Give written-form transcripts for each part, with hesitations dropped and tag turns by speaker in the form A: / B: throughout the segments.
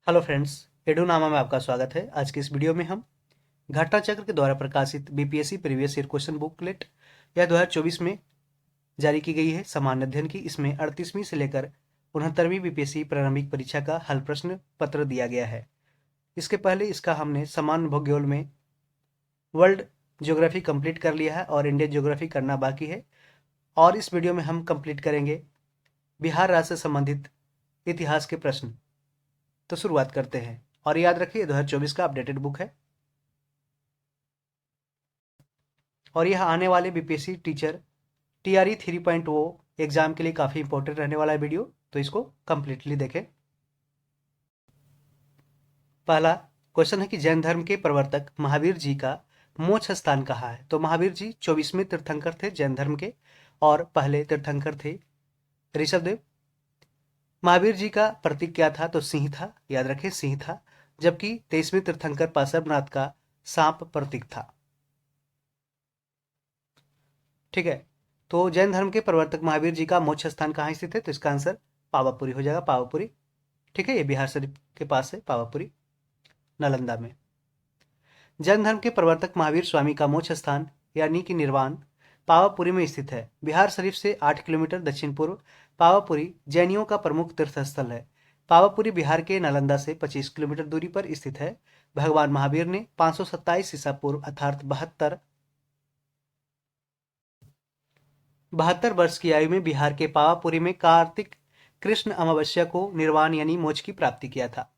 A: Hello friends, एडूनामा में आपका स्वागत है। आज की इस वीडियो में हम घटना चक्र के द्वारा प्रकाशित BPSC previous year question booklet यह 2024 में जारी की गई है सामान्य अध्ययन की। इसमें 38वीं से लेकर 69वीं बीपीएससी प्रारंभिक परीक्षा का हल प्रश्न पत्र दिया गया है। इसके पहले इसका हमने सामान्य भूगोल में वर्ल्ड ज्योग्राफी कंप्लीट कर लिया है और इंडियन ज्योग्राफी करना बाकी है। और इस वीडियो में हम कंप्लीट करेंगे बिहार राज्य से संबंधित इतिहास के प्रश्न। तो शुरुआत करते हैं और याद रखिए 2024 का अपडेटेड बुक है और यह आने वाले बीपीएससी टीचर टीआरई 3.0 एग्जाम के लिए काफ़ी इंपॉर्टेंट रहने वाला है वीडियो, तो इसको कंप्लीटली देखें। पहला क्वेश्चन है कि जैन धर्म के प्रवर्तक महावीर जी का मोक्ष स्थान कहाँ है। तो महावीर जी 24वें तीर्थंकर थे जैन धर्म के और पहले तीर्थंकर थे ऋषभदेव। महावीर जी का प्रतीक क्या था? तो सिंह था, याद रखें सिंह था। जबकि 23वें तीर्थंकर पार्श्वनाथ का सांप प्रतीक था। ठीक है, तो जैन धर्म के प्रवर्तक महावीर जी का मोक्ष स्थान कहाँ स्थित है? तो इसका आंसर पावापुरी हो जाएगा, पावापुरी। ठीक है, ये बिहार शरीफ के पास है पावापुरी, नालंदा में। जैन धर्म के प्रवर्तक महावीर स्वामी का मोक्ष स्थान यानी कि निर्वाण पावापुरी में स्थित है। बिहार शरीफ से 8 किलोमीटर दक्षिण पूर्व पावापुरी जैनियों का प्रमुख तीर्थ स्थल है। पावापुरी बिहार के नालंदा से 25 किलोमीटर दूरी पर स्थित है। भगवान महावीर ने 527 ईसा पूर्व अर्थात 72 वर्ष की आयु में बिहार के पावापुरी में कार्तिक कृष्ण अमावस्या को निर्वाण यानी मोक्ष की प्राप्ति किया था।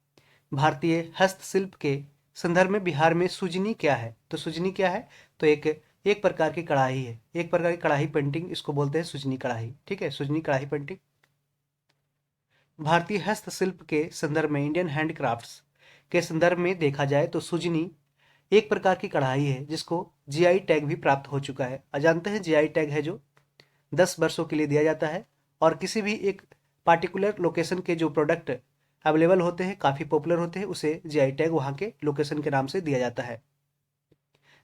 A: भारतीय हस्तशिल्प के संदर्भ में बिहार में सुजनी क्या है? तो सुजनी क्या है? तो एक प्रकार की कढ़ाई है, एक प्रकार की कढ़ाई पेंटिंग, इसको बोलते हैं सुजनी कढ़ाई। ठीक है, सुजनी कढ़ाई पेंटिंग। भारतीय हस्तशिल्प के संदर्भ में, इंडियन हैंडक्राफ्ट्स के संदर्भ में देखा जाए तो सुजनी एक प्रकार की कढ़ाई है जिसको जीआई टैग भी प्राप्त हो चुका है। जानते हैं जीआई टैग है जो 10 वर्षों के लिए दिया जाता है और किसी भी एक पार्टिकुलर लोकेशन के जो प्रोडक्ट अवेलेबल होते हैं, काफ़ी पॉपुलर होते हैं, उसे जीआई टैग वहाँ के लोकेशन के नाम से दिया जाता है।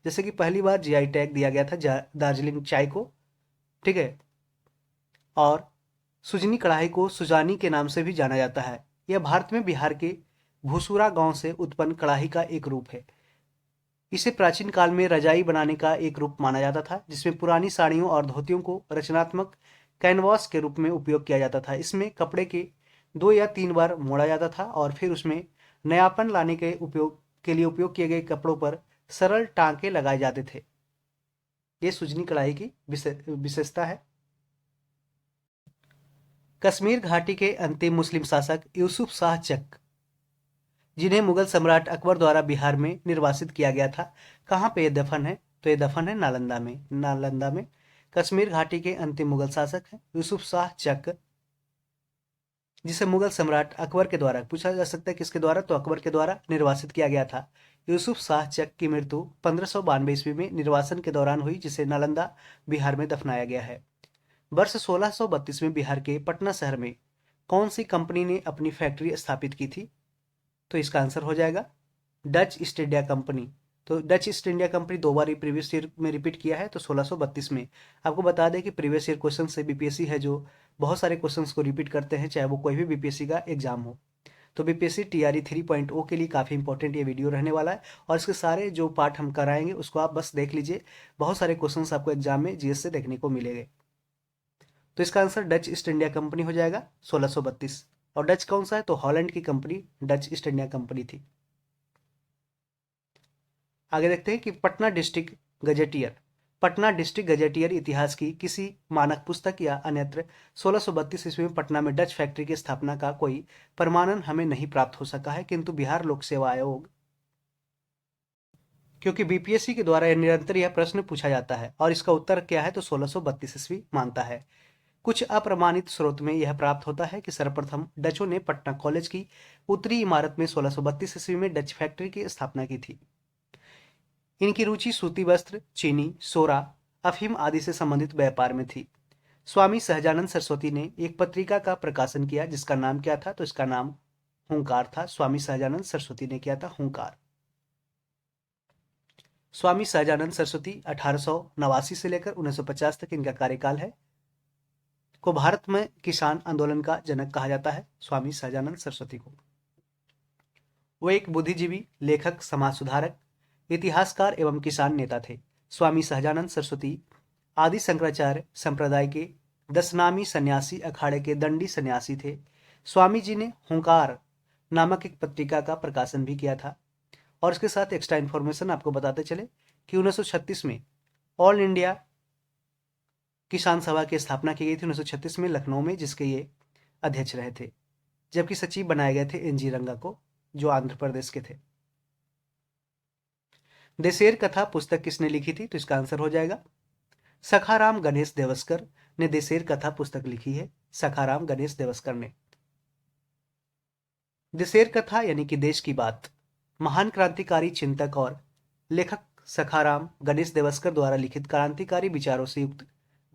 A: जैसे कि पहली बार जीआई टैग दिया गया था दार्जिलिंग चाय को। ठीक है, और सुजनी कढ़ाई को सुजानी के नाम से भी जाना जाता है। यह भारत में बिहार के भूसुरा गांव से उत्पन्न कढ़ाई का एक रूप है। इसे प्राचीन काल में रजाई बनाने का एक रूप माना जाता था, जिसमें पुरानी साड़ियों और धोतियों को रचनात्मक कैनवास के रूप में उपयोग किया जाता था। इसमें कपड़े के 2 या 3 बार मोड़ा जाता था और फिर उसमें नयापन लाने के लिए उपयोग किए गए कपड़ों पर सरल टांके लगाए जाते थे। ये सुजनी कढ़ाई की विशेषता है। कश्मीर घाटी के अंतिम मुस्लिम शासक यूसुफ शाह चक, जिन्हें मुगल सम्राट अकबर द्वारा बिहार में निर्वासित किया गया था, कहाँ पे ये दफन है? तो ये दफन है नालंदा में। नालंदा में कश्मीर घाटी के अंतिम मुगल शासक हैं यूसुफ शाह चक, जिसे मुगल सम्राट अकबर के द्वारा, पूछा जा सकता है किसके द्वारा? तो अकबर के द्वारा निर्वासित किया गया था। यूसुफ शाह चक की मृत्यु 1592 ईस्वी में निर्वासन के दौरान हुई, जिसे नालंदा बिहार में दफनाया गया है। वर्ष 1632 में बिहार के पटना शहर में कौन सी कंपनी ने अपनी फैक्ट्री स्थापित की थी? तो इसका आंसर हो जाएगा डच ईस्ट इंडिया कंपनी। तो डच ईस्ट इंडिया कंपनी 2 बार प्रीवियस ईयर में रिपीट किया है, तो 1632 में। आपको बता दें कि प्रीवियस ईयर क्वेश्चन से बीपीएससी है जो बहुत सारे क्वेश्चंस को रिपीट करते हैं, चाहे वो कोई भी बीपीएससी का एग्जाम हो। तो बीपीएससी टीआरई 3.0 के लिए काफ़ी इंपॉर्टेंट ये वीडियो रहने वाला है और इसके सारे जो पार्ट हम कराएंगे उसको आप बस देख लीजिए। बहुत सारे क्वेश्चंस आपको एग्जाम में जीएस से देखने को मिलेंगे। तो इसका answer Dutch east India company हो जाएगा 1632। और डच कौन सा है? तो हॉलैंड की company Dutch east India company थी। आगे देखते हैं कि Patna district gazetteer, Patna district gazetteer इतिहास की किसी मानक पुस्तक या अन्यत्र 1632 ईस्वी में पटना में डच फैक्ट्री की स्थापना का कोई प्रमाणन हमें नहीं प्राप्त हो सका है, किंतु बिहार लोक सेवा आयोग, क्योंकि बीपीएससी के द्वारा निरंतर यह प्रश्न पूछा जाता है और इसका उत्तर क्या है? तो 1632 ईस्वी मानता है। कुछ अप्रमाणित स्रोत में यह प्राप्त होता है कि सर्वप्रथम डचों ने पटना कॉलेज की उत्तरी इमारत में 1632 ईस्वी में डच फैक्ट्री की स्थापना की थी। इनकी रुचि सूती वस्त्र, चीनी, सोरा, अफीम आदि से संबंधित व्यापार में थी। स्वामी सहजानंद सरस्वती ने एक पत्रिका का प्रकाशन किया जिसका नाम क्या था? तो इसका नाम हुंकार था। स्वामी सहजानंद सरस्वती ने किया था हुंकार। स्वामी सहजानंद सरस्वती 1889 से लेकर 1950 तक इनका कार्यकाल है, को भारत में किसान आंदोलन का जनक कहा जाता है, स्वामी सहजानंद सरस्वती को। वो एक बुद्धिजीवी, लेखक, समाज सुधारक, इतिहासकार एवं किसान नेता थे। स्वामी सहजानंद सरस्वती आदि शंकराचार्य संप्रदाय के 10 नामी सन्यासी अखाड़े के दंडी सन्यासी थे। स्वामी जी ने हुंकार नामक एक पत्रिका का प्रकाशन भी किया था। और इसके साथ एक्स्ट्रा इन्फॉर्मेशन आपको बताते चले कि 1936 में ऑल इंडिया किसान सभा की स्थापना की गई थी 1936 में लखनऊ में, जिसके ये अध्यक्ष रहे थे, जबकि सचिव बनाए गए थे एन जी रंगा को, जो आंध्र प्रदेश के थे। देशेर कथा पुस्तक किसने लिखी थी? तो इसका आंसर हो जाएगा सखाराम गणेश देवस्कर ने देशेर कथा पुस्तक लिखी है। सखाराम गणेश देवस्कर ने। देशेर कथा यानी कि देश की बात महान क्रांतिकारी चिंतक और लेखक सखाराम गणेश देवस्कर द्वारा लिखित क्रांतिकारी विचारों से युक्त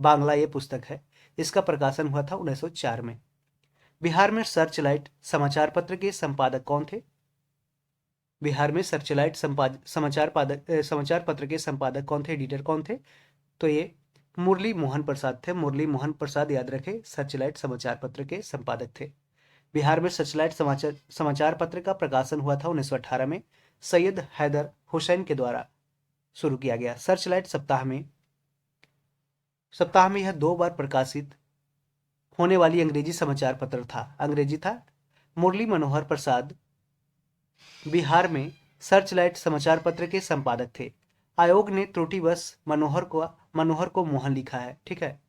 A: बांग्ला ये पुस्तक है। इसका प्रकाशन हुआ था 1904 में। बिहार में सर्चलाइट समाचार पत्र के संपादक कौन थे? बिहार में सर्चलाइट समाचार पत्र के संपादक कौन थे? एडिटर कौन थे? तो ये मुरली मोहन प्रसाद थे। मुरली मोहन प्रसाद, याद रखें, सर्चलाइट समाचार पत्र के संपादक थे। बिहार में सर्चलाइट समाचार पत्र का प्रकाशन हुआ था 1918 में सैयद हैदर हुसैन के द्वारा शुरू किया गया। सर्चलाइट सप्ताह में यह 2 बार प्रकाशित होने वाली अंग्रेजी समाचार पत्र था। अंग्रेजी था। मुरली मनोहर प्रसाद बिहार में सर्चलाइट समाचार पत्र के संपादक थे। आयोग ने त्रुटिवश मनोहर को मोहन लिखा है। ठीक है,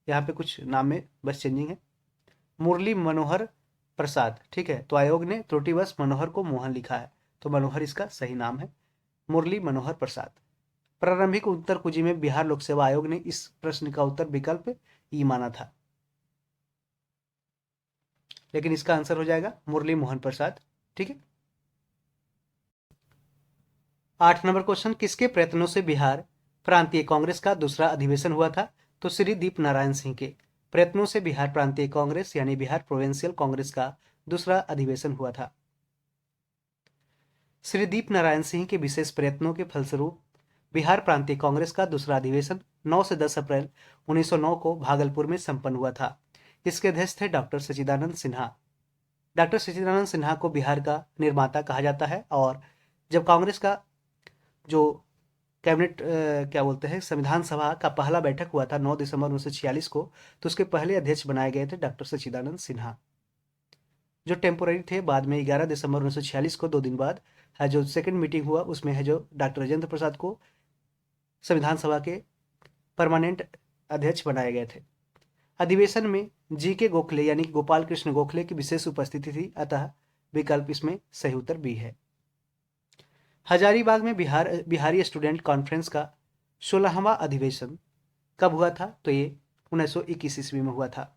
A: यहाँ पे कुछ नाम में बस चेंजिंग है। मुरली मनोहर प्रसाद, ठीक है, तो आयोग ने त्रुटिवश मनोहर को मोहन लिखा है, तो मनोहर इसका सही नाम है, मुरली मनोहर प्रसाद। प्रारंभिक उत्तर कुंजी में बिहार लोक सेवा आयोग ने इस प्रश्न का उत्तर विकल्प ई माना था, लेकिन इसका आंसर हो जाएगा मुरली मोहन प्रसाद। ठीक है। 8 नंबर क्वेश्चन, किसके प्रयत्नों से बिहार प्रांतीय कांग्रेस का दूसरा अधिवेशन हुआ था? तो श्री दीप नारायण सिंह के प्रयत्नों से बिहार प्रांतीय कांग्रेस यानी बिहार प्रोविंशियल कांग्रेस का दूसरा अधिवेशन हुआ था। श्री दीप नारायण सिंह के विशेष प्रयत्नों के फलस्वरूप बिहार प्रांतीय कांग्रेस का दूसरा अधिवेशन 9 से 10 अप्रैल 1909 को भागलपुर में संपन्न हुआ था। इसके अध्यक्ष थे डॉक्टर सच्चिदानंद सिन्हा। डॉक्टर सच्चिदानंद सिन्हा को बिहार का निर्माता कहा जाता है। और जब कांग्रेस का जो कैबिनेट क्या बोलते हैं, संविधान सभा का पहला बैठक हुआ था 9 दिसंबर 1946 को, तो उसके पहले अध्यक्ष बनाए गए थे डॉक्टर सच्चिदानंद सिन्हा, जो टेम्पोररी थे। बाद में 11 दिसंबर 1946 को 2 दिन बाद जो सेकंड मीटिंग हुआ, उसमें है जो डॉक्टर राजेंद्र प्रसाद को संविधान सभा के परमानेंट अध्यक्ष बनाए गए थे। अधिवेशन में जी के गोखले यानी गोपाल कृष्ण गोखले की विशेष उपस्थिति थी, अतः विकल्प इसमें सही उत्तर बी है। हजारीबाग में बिहारी स्टूडेंट कॉन्फ्रेंस का 16वां अधिवेशन कब हुआ था? तो ये 1921 ईस्वी में हुआ था।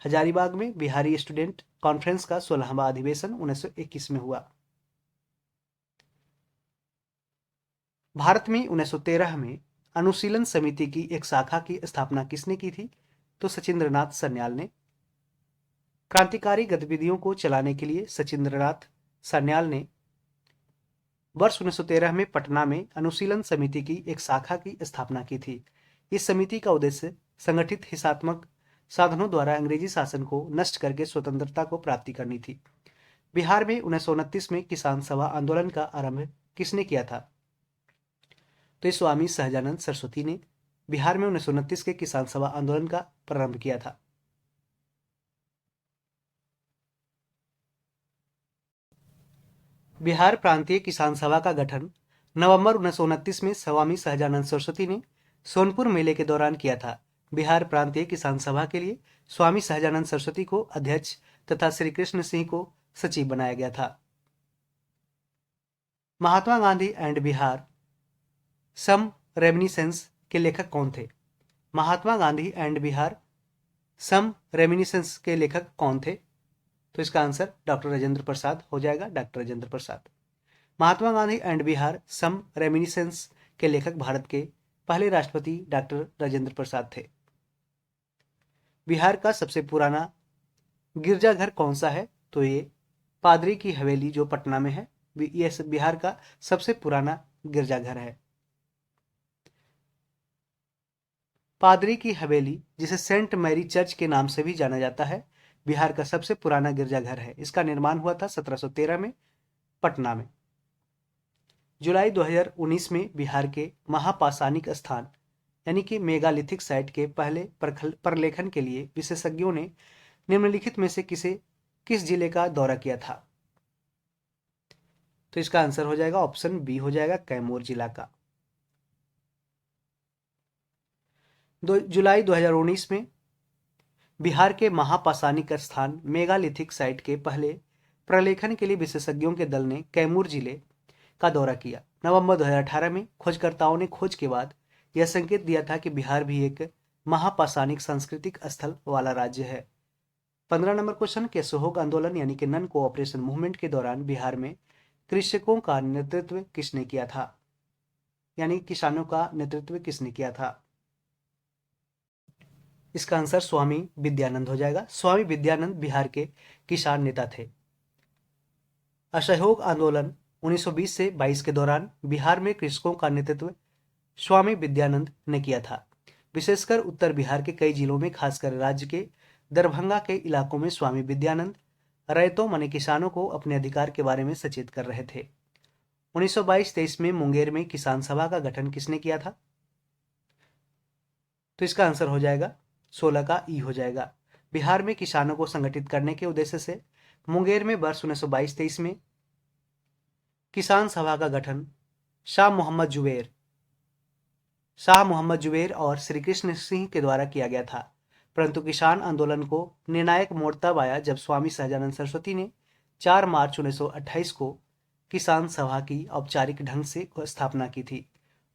A: हजारीबाग में बिहारी स्टूडेंट कॉन्फ्रेंस का 16वां अधिवेशन 1921 में हुआ। भारत में 1913 में अनुशीलन समिति की एक शाखा की स्थापना किसने की थी? तो सचिंद्रनाथ सान्याल ने। क्रांतिकारी गतिविधियों को चलाने के लिए सचिंद्रनाथ सान्याल ने वर्ष 1913 में पटना में अनुशीलन समिति की एक शाखा की स्थापना की थी। इस समिति का उद्देश्य संगठित हिंसात्मक साधनों द्वारा अंग्रेजी शासन को नष्ट करके स्वतंत्रता को प्राप्ति करनी थी। बिहार में 1929 में किसान सभा आंदोलन का आरंभ किसने किया था? तो स्वामी सहजानंद सरस्वती ने बिहार में 1929 के किसान सभा आंदोलन का प्रारंभ किया था। बिहार प्रांतीय किसान सभा का गठन नवंबर 1929 में स्वामी सहजानंद सरस्वती ने सोनपुर मेले के दौरान किया था। बिहार प्रांतीय किसान सभा के लिए स्वामी सहजानंद सरस्वती को अध्यक्ष तथा श्री कृष्ण सिंह को सचिव बनाया गया था। Mahatma Gandhi and Bihar some reminiscence के लेखक कौन थे? Mahatma Gandhi and Bihar some reminiscence के लेखक कौन थे? तो इसका आंसर डॉक्टर राजेंद्र प्रसाद हो जाएगा, doctor Rajendra Prasad. Mahatma Gandhi and Bihar some reminiscence के लेखक भारत के पहले राष्ट्रपति डॉक्टर राजेंद्र प्रसाद थे। बिहार का सबसे पुराना गिरजाघर कौन सा है? तो ये पादरी की हवेली जो पटना में है, ये बिहार का सबसे पुराना गिरजाघर है। पादरी की हवेली, जिसे सेंट मैरी चर्च के नाम से भी जाना जाता है, बिहार का सबसे पुराना गिरजाघर है। इसका निर्माण हुआ था 1713 में पटना में। जुलाई 2019 में बिहार के महापाषाणिक स्थान यानी कि मेगालिथिक साइट के पहले प्रलेखन के लिए विशेषज्ञों ने निम्नलिखित में से किस जिले का दौरा किया था? तो इसका आंसर हो जाएगा ऑप्शन बी हो जाएगा कैमूर जिला का। जुलाई 2019 में बिहार के महापाषाणिक स्थान मेगालिथिक साइट के पहले प्रलेखन के लिए विशेषज्ञों के दल ने कैमूर जिले का दौरा किया। नवंबर 2018 में खोजकर्ताओं ने खोज के बाद यह संकेत दिया था कि बिहार भी एक महापाषाणिक सांस्कृतिक स्थल वाला राज्य है। 15 नंबर क्वेश्चन के असहयोग आंदोलन यानी कि नन कोऑपरेशन मूवमेंट के दौरान बिहार में कृषकों का नेतृत्व किसने किया था? यानी किसानों का नेतृत्व किसने किया था? इसका आंसर स्वामी विद्यानंद हो जाएगा। स्वामी विद्यानंद बिहार के किसान नेता थे। असहयोग आंदोलन 1920 से 22 के दौरान बिहार में कृषकों का नेतृत्व स्वामी विद्यानंद ने किया था। विशेषकर उत्तर बिहार के कई जिलों में, खासकर राज्य के दरभंगा के इलाकों में स्वामी विद्यानंद रैयतों माने किसानों को अपने अधिकार के बारे में सचेत कर रहे थे। 1922-23 में मुंगेर में किसान सभा का गठन किसने किया था? तो इसका आंसर हो जाएगा 16 का ई हो जाएगा। बिहार में किसानों को संगठित करने के उद्देश्य से मुंगेर में वर्ष 1922-23 में किसान सभा का गठन शाह मोहम्मद जुबैर और श्री कृष्ण सिंह के द्वारा किया गया था। परंतु किसान आंदोलन को निर्णायक मोड़ तब आया जब स्वामी सहजानंद सरस्वती ने 4 मार्च 1928 को किसान सभा की औपचारिक ढंग से स्थापना की थी।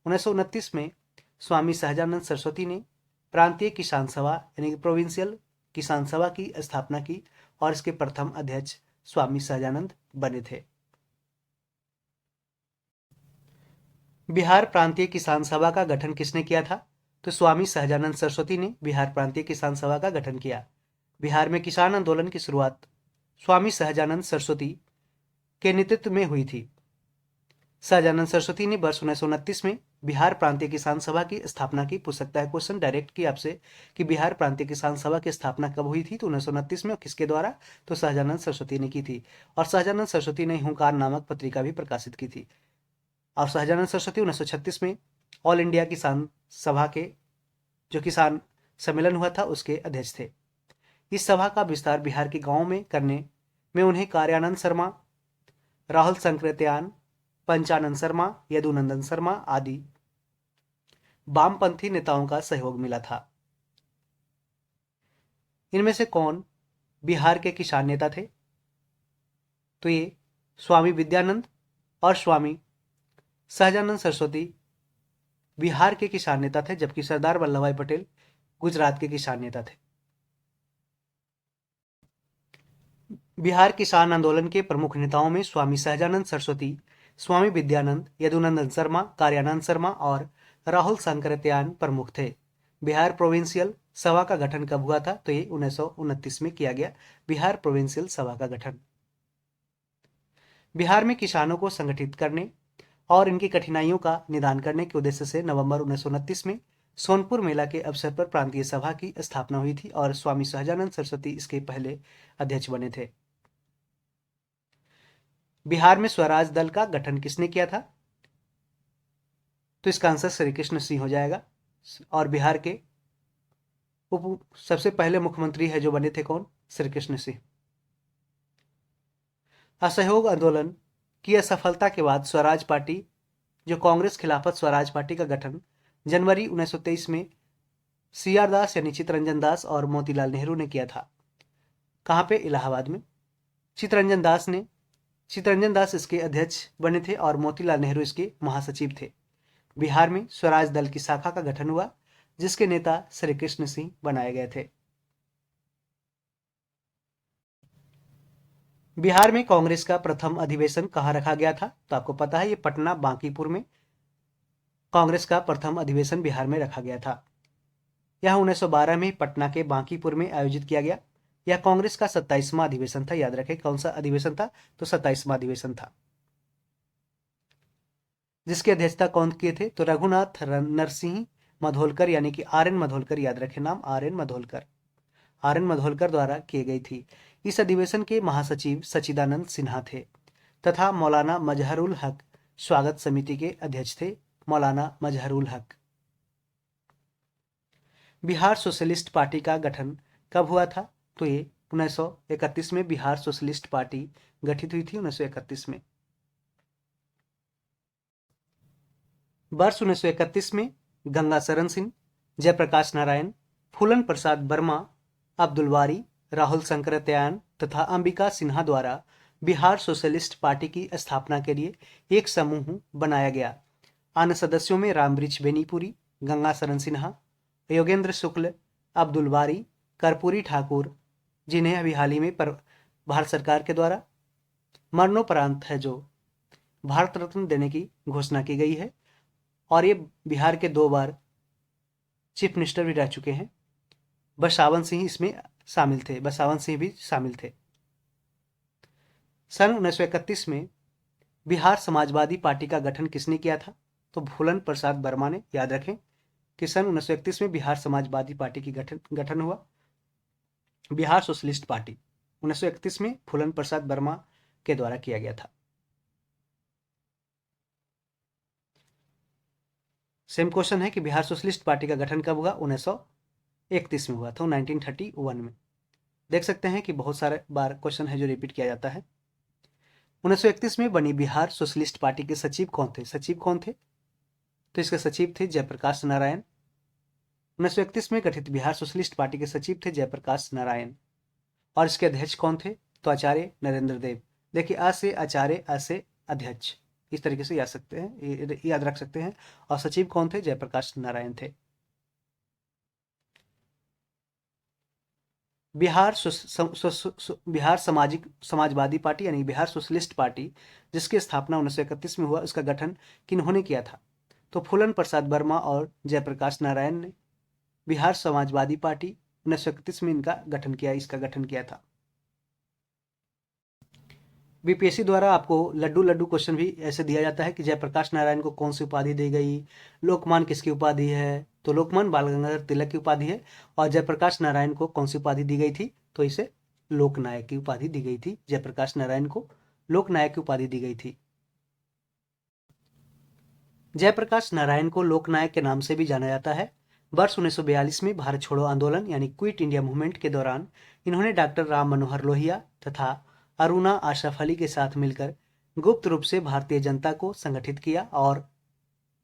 A: 1929 में स्वामी सहजानंद सरस्वती ने प्रांतीय किसान सभा यानी प्रोविंशियल किसान सभा की स्थापना की और इसके प्रथम अध्यक्ष स्वामी सहजानंद बने थे। बिहार प्रांतीय किसान सभा का गठन किसने किया था? तो स्वामी सहजानंद सरस्वती ने बिहार प्रांतीय किसान सभा का गठन किया। बिहार में किसान आंदोलन की शुरुआत स्वामी सहजानंद सरस्वती के नेतृत्व में हुई थी। सहजानंद सरस्वती ने वर्ष 1929 में बिहार प्रांतीय किसान सभा की स्थापना की। पूछ सकता है क्वेश्चन डायरेक्ट की आपसे कि बिहार प्रांतीय किसान सभा की स्थापना कब हुई थी? तो 1929 में। और किसके द्वारा? तो सहजानंद सरस्वती ने की थी। और सहजानंद सरस्वती ने हुंकार नामक पत्रिका भी प्रकाशित की थी। और सहजानंद सरस्वती 1936 में ऑल इंडिया किसान सभा के जो किसान सम्मेलन हुआ था उसके अध्यक्ष थे। इस सभा का विस्तार बिहार के गांवों में करने में उन्हें कार्यानंद शर्मा, राहुल संकृत्यान, पंचानंद शर्मा, यदुनंदन शर्मा आदि वामपंथी नेताओं का सहयोग मिला था। इनमें से कौन बिहार के किसान नेता थे? तो ये स्वामी विद्यानंद और स्वामी सहजानंद सरस्वती बिहार के किसान नेता थे, जबकि सरदार वल्लभ भाई पटेल गुजरात के किसान नेता थे। बिहार किसान आंदोलन के प्रमुख नेताओं में स्वामी सहजानंद सरस्वती, स्वामी विद्यानंद, यदुनंदन शर्मा, कार्यानंद शर्मा और राहुल संकृत्यान प्रमुख थे। बिहार प्रोविंशियल सभा का गठन कब हुआ था? तो ये 1929 में किया गया बिहार प्रोविंशियल सभा का गठन। बिहार में किसानों को संगठित करने और इनकी कठिनाइयों का निदान करने के उद्देश्य से नवंबर 1929 में सोनपुर मेला के अवसर पर प्रांतीय सभा की स्थापना हुई थी और स्वामी सहजानंद सरस्वती इसके पहले अध्यक्ष बने थे। बिहार में स्वराज दल का गठन किसने किया था? तो इसका आंसर श्री कृष्ण सिंह हो जाएगा। और बिहार के सबसे पहले मुख्यमंत्री है जो बने थे कौन? श्री कृष्ण सिंह। असहयोग आंदोलन की असफलता के बाद स्वराज पार्टी जो कांग्रेस खिलाफत स्वराज पार्टी का गठन जनवरी 1923 में CR दास यानी चित्तरंजन दास और मोतीलाल नेहरू ने किया था। कहाँ पे? इलाहाबाद में। चित्तरंजन दास इसके अध्यक्ष बने थे और मोतीलाल नेहरू इसके महासचिव थे। बिहार में स्वराज दल की शाखा का गठन हुआ जिसके नेता श्री कृष्ण सिंह बनाए गए थे। बिहार में कांग्रेस का प्रथम अधिवेशन कहाँ रखा गया था? तो आपको पता है ये पटना बांकीपुर में कांग्रेस का प्रथम अधिवेशन बिहार में रखा गया था। यह 1912 में पटना के बांकीपुर में आयोजित किया गया। यह कांग्रेस का 27वां अधिवेशन था। याद रखें कौन सा अधिवेशन था? तो 27वां अधिवेशन था, जिसकी अध्यक्षता कौन किए थे? तो रघुनाथ नरसिंह मधोलकर यानी कि RN मधोलकर। याद रखें नाम RN मधोलकर द्वारा की गई थी। इस अधिवेशन के महासचिव सच्चिदानंद सिन्हा थे। तथा मौलाना मजहरुल हक स्वागत समिति के अध्यक्ष थे। मौलाना मजहरुल हक। बिहार सोशलिस्ट पार्टी का गठन कब हुआ था? तो ये 1931 में बिहार सोशलिस्ट पार्टी गठित हुई थी, 1931 में। वर्ष 1931 में गंगा शरण सिंह, जयप्रकाश नारायण, फूलन प्रसाद वर्मा, अब्दुल वारी, राहुल शंकरत्यायन तथा अंबिका सिन्हा द्वारा बिहार सोशलिस्ट पार्टी की स्थापना के लिए एक समूह बनाया गया। अन्य सदस्यों में रामवृक्ष बेनीपुरी, गंगा शरण सिन्हा, योगेंद्र शुक्ल, अब्दुल वारी, कर्पूरी ठाकुर, जिन्हें अभी हाल ही में भारत सरकार के द्वारा मरणोपरांत है जो भारत रत्न देने की घोषणा की गई है, और ये बिहार के 2 बार चीफ मिनिस्टर भी रह चुके हैं। बसावन सिंह इसमें शामिल थे, बसावन सिंह भी शामिल थे। सन 1931 में बिहार समाजवादी पार्टी का गठन किसने किया था? तो फूलन प्रसाद वर्मा ने। याद रखें कि सन 1931 में बिहार समाजवादी पार्टी की गठन हुआ। बिहार सोशलिस्ट पार्टी 1931 में फूलन प्रसाद वर्मा के द्वारा किया गया था। सेम क्वेश्चन है कि बिहार सोशलिस्ट पार्टी का गठन कब हुआ? 1931 में हुआ था, 1931 में। देख सकते हैं कि बहुत सारे बार क्वेश्चन है जो रिपीट किया जाता है। 1931 में बनी बिहार सोशलिस्ट पार्टी के सचिव कौन थे? सचिव कौन थे? तो इसके सचिव थे जयप्रकाश नारायण। 1931 में गठित बिहार सोशलिस्ट पार्टी के सचिव थे जयप्रकाश नारायण, और इसके अध्यक्ष कौन थे? तो आचार्य नरेंद्र देव। देखिए, अ से आचार्य, अ से अध्यक्ष, इस तरीके से याद रख सकते हैं। और सचिव कौन थे? जयप्रकाश नारायण थे। बिहार समाजवादी पार्टी यानी बिहार सोशलिस्ट पार्टी, जिसकी स्थापना 1931 में हुआ, उसका गठन किन्होंने किया था? तो फूलन प्रसाद वर्मा और जयप्रकाश नारायण ने बिहार समाजवादी पार्टी 1931 में इसका गठन किया था। बीपीएससी द्वारा आपको लड्डू क्वेश्चन भी ऐसे दिया जाता है कि जयप्रकाश नारायण को कौन सी उपाधि दी गई, लोकमान किसकी उपाधि है? तो लोकमान बाल गंगाधर तिलक की उपाधि है। और जयप्रकाश नारायण को कौन सी उपाधि दी गई थी? तो इसे लोकनायक की उपाधि दी गई थी। जयप्रकाश नारायण को लोकनायक की उपाधि दी गई थी। जयप्रकाश नारायण को लोकनायक के नाम से भी जाना जाता है। वर्ष 1942 में भारत छोड़ो आंदोलन यानी क्विट इंडिया मूवमेंट के दौरान इन्होंने डॉक्टर राम मनोहर लोहिया तथा अरुणा आशरफ अली के साथ मिलकर गुप्त रूप से भारतीय जनता को संगठित किया, और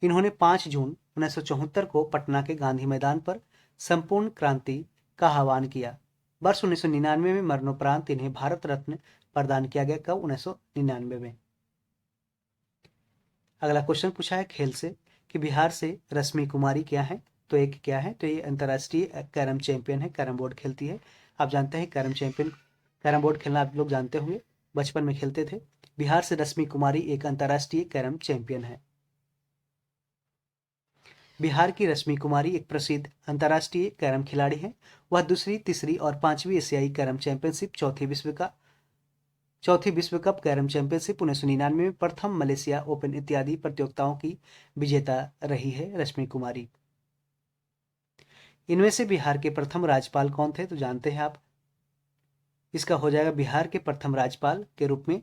A: इन्होंने 5 जून 1974 को पटना के गांधी मैदान पर संपूर्ण क्रांति का आह्वान किया। वर्ष 1999 में मरणोपरांत इन्हें भारत रत्न प्रदान किया गया। कब? 1999 में। अगला क्वेश्चन पूछा है खेल से कि बिहार से रश्मि कुमारी क्या है? तो एक क्या है? तो ये अंतर्राष्ट्रीय कैरम चैंपियन है, कैरम बोर्ड खेलती है। आप जानते हैं कैरम बोर्ड खेलना आप लोग जानते होंगे, बचपन में खेलते थे। बिहार से रश्मि कुमारी एक अंतर्राष्ट्रीय कैरम चैंपियन है। बिहार की रश्मि कुमारी एक प्रसिद्ध अंतर्राष्ट्रीय कैरम खिलाड़ी है। वह दूसरी, तीसरी और 5वीं एशियाई कैरम चैंपियनशिप, चौथी विश्व कप कैरम चैंपियनशिप 1999 में, प्रथम मलेशिया ओपन इत्यादि प्रतियोगिताओं की विजेता रही है रश्मि कुमारी। इनमें से बिहार के प्रथम राज्यपाल कौन थे? तो जानते हैं आप, इसका हो जाएगा बिहार के प्रथम राज्यपाल के रूप में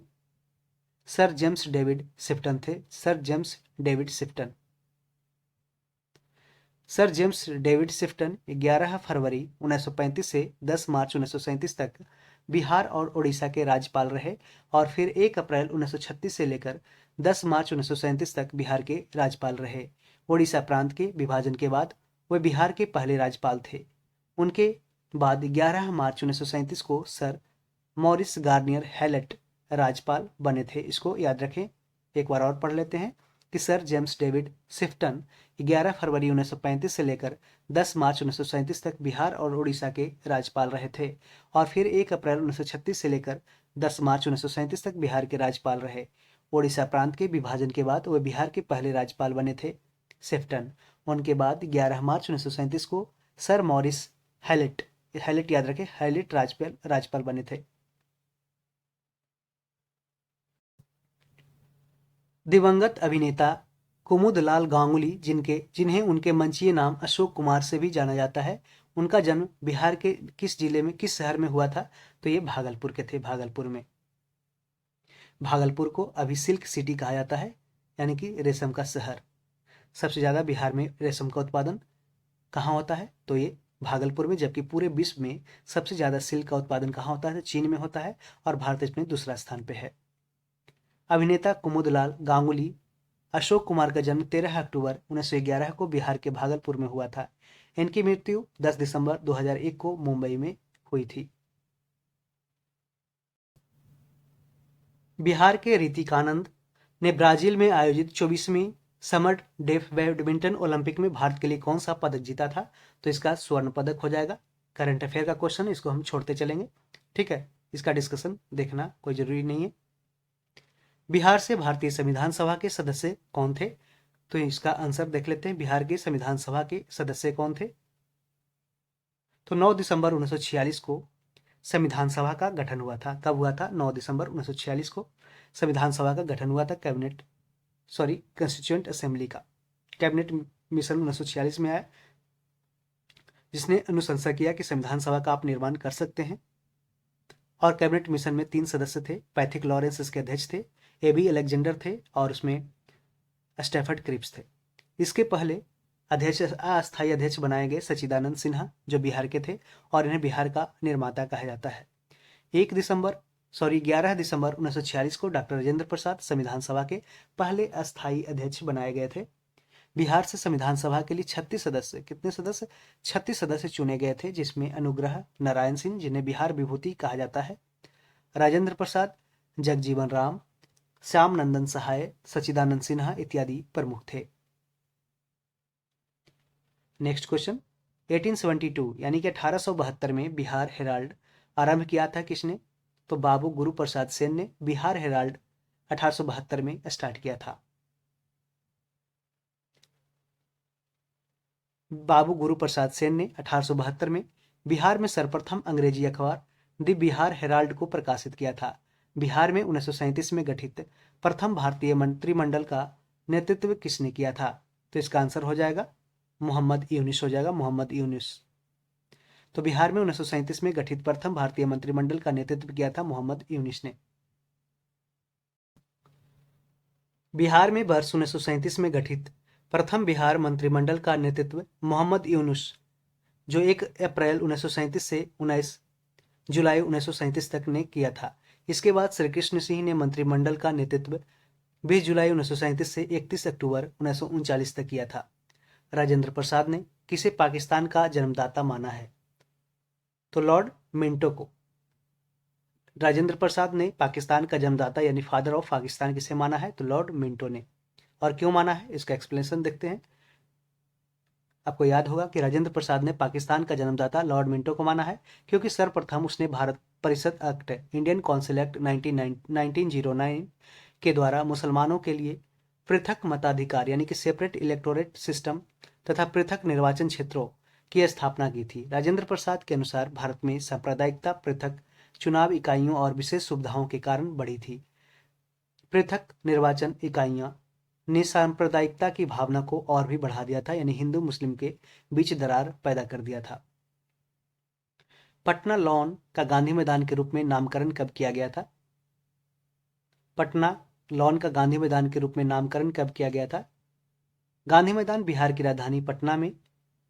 A: सर जेम्स डेविड शिफ्टन थे। Sir James David Sifton. Sir James David Sifton 11 फरवरी 1935 से 10 मार्च 1937 तक बिहार और उड़ीसा के राज्यपाल रहे, और फिर 1 अप्रैल 1936 से लेकर 10 मार्च 1937 तक बिहार के राज्यपाल रहे। उड़ीसा प्रांत के विभाजन के बाद वे बिहार के पहले राज्यपाल थे। उनके बाद 11 मार्च 1937 को सर मॉरिस गार्नियर हैलेट राज्यपाल बने थे। इसको याद रखें। एक बार और पढ़ लेते हैं कि सर जेम्स डेविड शिफ्टन 11 फरवरी 1935 से लेकर 10 मार्च 1937 तक बिहार और उड़ीसा के राज्यपाल रहे थे, और फिर 1 अप्रैल 1936 से लेकर 10 मार्च 1937 तक बिहार के राज्यपाल रहे। उड़ीसा प्रांत के विभाजन के बाद वे बिहार के पहले राज्यपाल बने थे शिफ्टन। उनके बाद 11 मार्च 1937 को सर मॉरिस हैलेट याद रखें, हैलेट राज्यपाल बने थे। दिवंगत अभिनेता कुमुदलाल गांगुली, जिन्हें उनके मंचीय नाम अशोक कुमार से भी जाना जाता है, उनका जन्म बिहार के किस जिले में, किस शहर में हुआ था? तो ये भागलपुर के थे, भागलपुर में। भागलपुर को अभी सिल्क सिटी कहा जाता है, यानी कि रेशम का शहर। सबसे ज़्यादा बिहार में रेशम का उत्पादन कहाँ होता है, तो ये भागलपुर में। जबकि पूरे विश्व में सबसे ज़्यादा सिल्क का उत्पादन कहाँ होता है, तो चीन में होता है, और भारत इसमें दूसरा स्थान पे है। अभिनेता कुमुदलाल गांगुली अशोक कुमार का जन्म 13 अक्टूबर 1911 को बिहार के भागलपुर में हुआ था। इनकी मृत्यु 10 दिसंबर 2001 को मुंबई में हुई थी। बिहार के ऋतिकानंद ने ब्राजील में आयोजित 24वीं समर डेफ बैडमिंटन ओलंपिक में भारत के लिए कौन सा पदक जीता था, तो इसका स्वर्ण पदक हो जाएगा। करंट अफेयर का क्वेश्चन, इसको हम छोड़ते चलेंगे, ठीक है, इसका डिस्कशन देखना कोई जरूरी नहीं है। बिहार से भारतीय संविधान सभा के सदस्य कौन थे, तो इसका आंसर देख लेते हैं। बिहार के संविधान सभा के सदस्य कौन थे, तो 9 दिसंबर 1946 को संविधान सभा का गठन हुआ था। कब हुआ था, 9 दिसंबर 1946 को संविधान सभा का गठन हुआ था। कंस्टिट्यूएंट असेंबली का कैबिनेट मिशन 1946 में आया, जिसने अनुशंसा किया कि संविधान सभा का आप निर्माण कर सकते हैं। और कैबिनेट मिशन में 3 सदस्य थे। पैथिक लॉरेंस इसके अध्यक्ष थे, एबी अलेक्जेंडर थे, और उसमें स्टैफर्ड क्रिप्स थे। इसके पहले अस्थायी अध्यक्ष बनाए गए सच्चिदानंद सिन्हा, जो बिहार के थे, और इन्हें बिहार का निर्माता कहा जाता है। 11 दिसंबर 1946 को डॉक्टर राजेंद्र प्रसाद संविधान सभा के पहले अस्थायी अध्यक्ष बनाए गए थे। बिहार से संविधान सभा के लिए 36 सदस्य, कितने सदस्य, 36 सदस्य चुने गए थे, जिसमें अनुग्रह नारायण सिंह, जिन्हें बिहार विभूति कहा जाता है, राजेंद्र प्रसाद, जगजीवन राम, श्याम नंदन सहाय, सच्चिदानंद सिन्हा इत्यादि प्रमुख थे। नेक्स्ट क्वेश्चन, 1872 यानी कि 1872 में बिहार हेराल्ड आरंभ किया था किसने, तो बाबू गुरु प्रसाद सेन ने बिहार हेराल्ड 1872 में स्टार्ट किया था। बाबू गुरु प्रसाद सेन ने 1872 में बिहार में सर्वप्रथम अंग्रेजी अखबार द बिहार हेराल्ड को प्रकाशित किया था। बिहार में 1937 में गठित प्रथम भारतीय मंत्रिमंडल का नेतृत्व किसने किया था, तो इसका आंसर हो जाएगा मोहम्मद यूनुस हो जाएगा, मोहम्मद यूनुस। तो बिहार में 1937 में गठित प्रथम भारतीय मंत्रिमंडल का नेतृत्व किया था मोहम्मद यूनुस ने। बिहार में वर्ष 1937 में गठित प्रथम बिहार मंत्रिमंडल का नेतृत्व मोहम्मद यूनुस, जो 1 अप्रैल 1937 से 19 जुलाई 1937 तक ने किया था। इसके बाद श्री कृष्ण सिंह ने मंत्रिमंडल का नेतृत्व 20 जुलाई 1937 से 31 अक्टूबर 1939 तक किया था। राजेंद्र प्रसाद ने किसे पाकिस्तान का जन्मदाता माना है, तो लॉर्ड मिंटो को। राजेंद्र प्रसाद ने पाकिस्तान का जन्मदाता यानी फादर ऑफ पाकिस्तान किसे माना है, तो लॉर्ड मिंटो ने। और क्यों माना है, इसका एक्सप्लेनेशन देखते हैं। आपको याद होगा कि राजेंद्र प्रसाद ने पाकिस्तान का जन्मदाता लॉर्ड मिंटो को माना है, क्योंकि सर्वप्रथम उसने भारत परिषद एक्ट, इंडियन काउंसिल एक्ट 1909 के द्वारा मुसलमानों के लिए पृथक मताधिकार यानी कि सेपरेट इलेक्टोरेट सिस्टम तथा पृथक निर्वाचन क्षेत्रों की स्थापना की थी। राजेंद्र प्रसाद के अनुसार भारत में सांप्रदायिकता पृथक चुनाव इकाइयों और विशेष सुविधाओं के कारण बढ़ी थी। पृथक निर्वाचन इकाइयां ने सांप्रदायिकता की भावना को और भी बढ़ा दिया था, यानी हिंदू मुस्लिम के बीच दरार पैदा कर दिया था। पटना लॉन का गांधी मैदान के रूप में नामकरण कब किया गया था, पटना लॉन का गांधी मैदान के रूप में नामकरण कब किया गया था। गांधी मैदान बिहार की राजधानी पटना में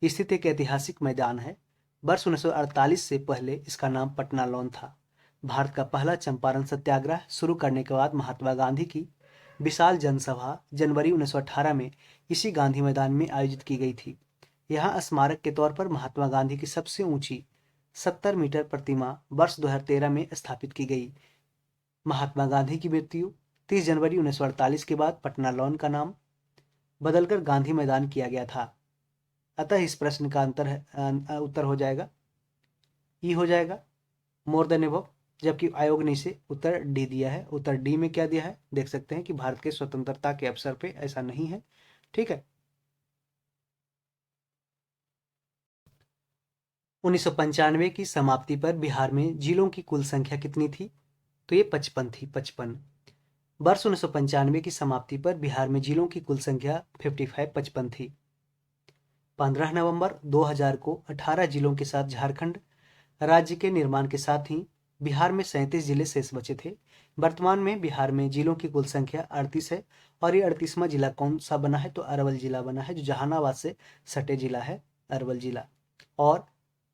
A: स्थित एक ऐतिहासिक मैदान है। वर्ष 1948 से पहले इसका नाम पटना लॉन था। भारत का पहला चंपारण सत्याग्रह शुरू करने के बाद महात्मा गांधी की विशाल जनसभा जनवरी 1918 में इसी गांधी मैदान में आयोजित की गई थी। यहाँ स्मारक के तौर पर महात्मा गांधी की सबसे ऊंची 70 मीटर प्रतिमा वर्ष 2013 में स्थापित की गई। महात्मा गांधी की मृत्यु 30 जनवरी 1948 के बाद पटना लॉन का नाम बदलकर गांधी मैदान किया गया था। अतः इस प्रश्न का उत्तर हो जाएगा ई हो जाएगा, मोर देन एबव, जबकि आयोग ने इसे उत्तर डी दिया है। उत्तर डी में क्या दिया है, देख सकते हैं कि भारत के स्वतंत्रता के अवसर पे ऐसा नहीं है, ठीक है। 1995 की समाप्ति पर बिहार में जिलों की कुल संख्या कितनी थी, तो ये 55 थी, 55। वर्ष 1995 की समाप्ति पर बिहार में जिलों की कुल संख्या 55 थी। 15 नवंबर 2000 को 18 जिलों के साथ झारखंड राज्य के निर्माण के साथ ही बिहार में 37 जिले शेष बचे थे। वर्तमान में बिहार में जिलों की कुल संख्या 38 है और ये 38वां जिला कौन सा बना है, तो अरवल जिला बना है, जो जहानाबाद से सटे जिला है अरवल जिला। और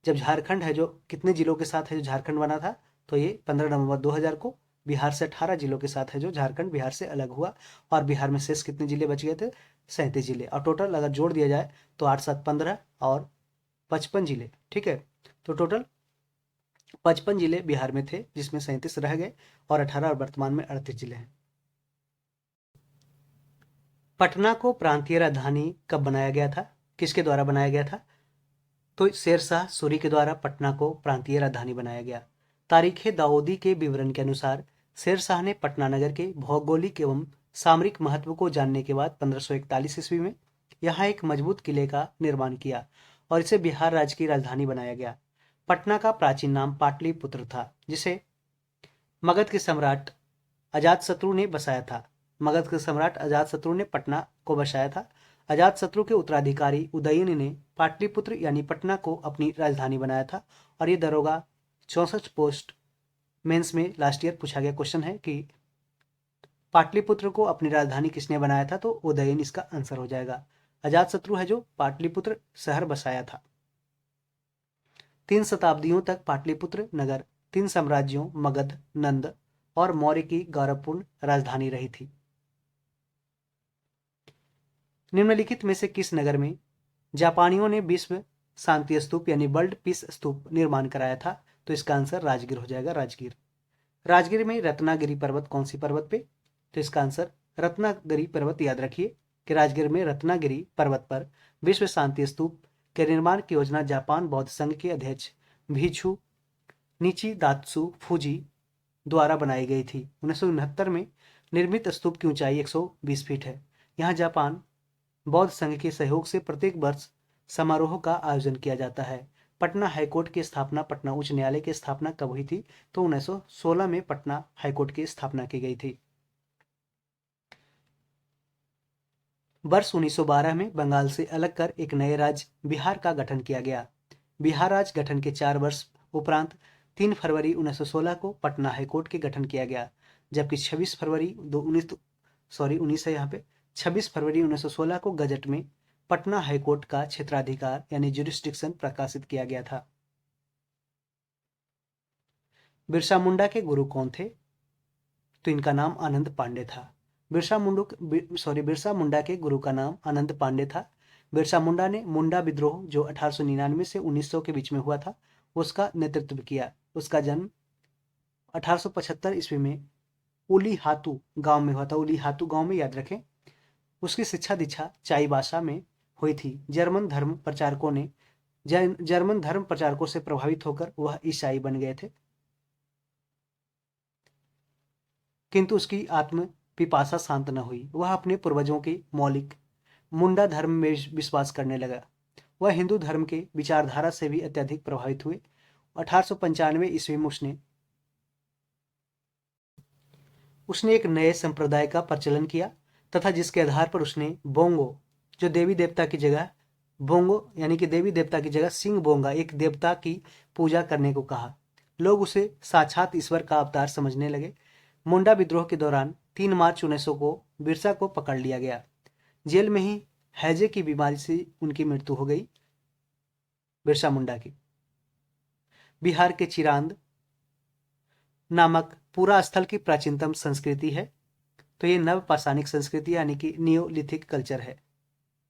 A: जब झारखंड है जो कितने जिलों के साथ है जो झारखंड बना था, तो ये 15 नवंबर 2000 को बिहार से 18 जिलों के साथ है जो झारखंड बिहार से अलग हुआ। और बिहार में शेष कितने जिले बच गए थे, 37 जिले। और टोटल अगर जोड़ दिया जाए तो 8 7 15 और 55 जिले, ठीक है। तो टोटल 55 जिले बिहार में थे, जिसमें 37 रह गए और 18 और वर्तमान में 38 जिले हैं। पटना को प्रांतीय राजधानी कब बनाया गया था, किसके द्वारा बनाया गया था, तो शेरशाह सूरी के द्वारा पटना को प्रांतीय राजधानी बनाया गया। तारीख दाऊदी के विवरण के अनुसार शेरशाह ने पटना नगर के भौगोलिक एवं सामरिक महत्व को जानने के बाद 1541 ईस्वी में यहाँ एक मजबूत किले का निर्माण किया और इसे बिहार राज्य की राजधानी बनाया गया। पटना का प्राचीन नाम पाटलिपुत्र था, जिसे मगध के सम्राट अजातशत्रु ने बसाया था। मगध के सम्राट अजातशत्रु ने पटना को बसाया था। अजातशत्रु के उत्तराधिकारी उदयन ने पाटलिपुत्र यानी पटना को अपनी राजधानी बनाया था। और ये दरोगा 64 पोस्ट मेंस में लास्ट ईयर पूछा गया क्वेश्चन है कि पाटलिपुत्र को अपनी राजधानी किसने बनाया था, तो उदयन इसका आंसर हो जाएगा। अजातशत्रु है जो पाटलिपुत्र शहर बसाया था। 3 शताब्दियों तक पाटलिपुत्र नगर 3 साम्राज्यों मगध, नंद और मौर्य की गौरवपूर्ण राजधानी रही थी। निम्नलिखित में से किस नगर में जापानियों ने विश्व शांति स्तूप यानी वर्ल्ड पीस स्तूप निर्माण कराया था, तो इसका आंसर राजगीर हो जाएगा। राजगीर। राजगीर में रत्नागिरी पर्वत कौन सी पर्वत पे, तो इसका आंसर रत्नागिरी पर्वत। याद रखिए कि राजगीर में रत्नागिरी पर्वत पर विश्व शांति स्तूप के निर्माण की योजना जापान बौद्ध संघ के अध्यक्ष भीक्षु निचिदात्सु फूजी द्वारा बनाई गई थी। 1969 में निर्मित स्तूप की ऊंचाई 120 फीट है। यहाँ जापान बौद्ध संघ के सहयोग से प्रत्येक वर्ष समारोह का आयोजन किया जाता है। पटना हाईकोर्ट की स्थापना, पटना उच्च न्यायालय की स्थापना कब हुई थी, तो 1916 में पटना हाईकोर्ट की स्थापना की गई थी। वर्ष 1912 में बंगाल से अलग कर एक नए राज्य बिहार का गठन किया गया। बिहार राज्य गठन के 4 वर्ष उपरांत 3 फरवरी 1916 को पटना हाईकोर्ट के गठन किया गया, जबकि 26 फरवरी 19 है यहाँ पे 26 फरवरी 1916 को गजट में पटना हाईकोर्ट का क्षेत्राधिकार यानी जुरिस्डिक्शन प्रकाशित किया गया था। बिरसा मुंडा के गुरु कौन थे, तो इनका नाम आनंद पांडे था। बिरसा मुंडा के गुरु का नाम आनंद पांडे था। बिरसा मुंडा ने मुंडा विद्रोह जो 1899 से 1900 के बीच में हुआ था, उसका नेतृत्व किया। उसका जन्म 1875 ईस्वी में उली हातू गांव में हुआ था। उली हातू गांव में, याद रखें। उसकी शिक्षा दीक्षा चाईबासा में हुई थी। जर्मन धर्म प्रचारकों से प्रभावित होकर वह ईसाई बन गए थे, किंतु उसकी आत्म पिपासा शांत न हुई। वह अपने पूर्वजों के मौलिक मुंडा धर्म में विश्वास करने लगा। वह हिंदू धर्म के विचारधारा से भी अत्यधिक प्रभावित हुए। 1895 ईस्वी में उसने एक नए संप्रदाय का प्रचलन किया तथा जिसके आधार पर उसने बोंगो जो देवी देवता की जगह बोंगो यानी कि देवी देवता की जगह सिंह बोंगा एक देवता की पूजा करने को कहा। लोग उसे साक्षात ईश्वर का अवतार समझने लगे। मुंडा विद्रोह के दौरान 3 मार्च 1900 को बिरसा को पकड़ लिया गया। जेल में ही हैजे की बीमारी से उनकी मृत्यु हो गई, बिरसा मुंडा की। बिहार के चिरांद नामक पूरा स्थल की प्राचीनतम संस्कृति है, तो ये नवपाषाणिक संस्कृति यानी कि नियोलिथिक कल्चर है।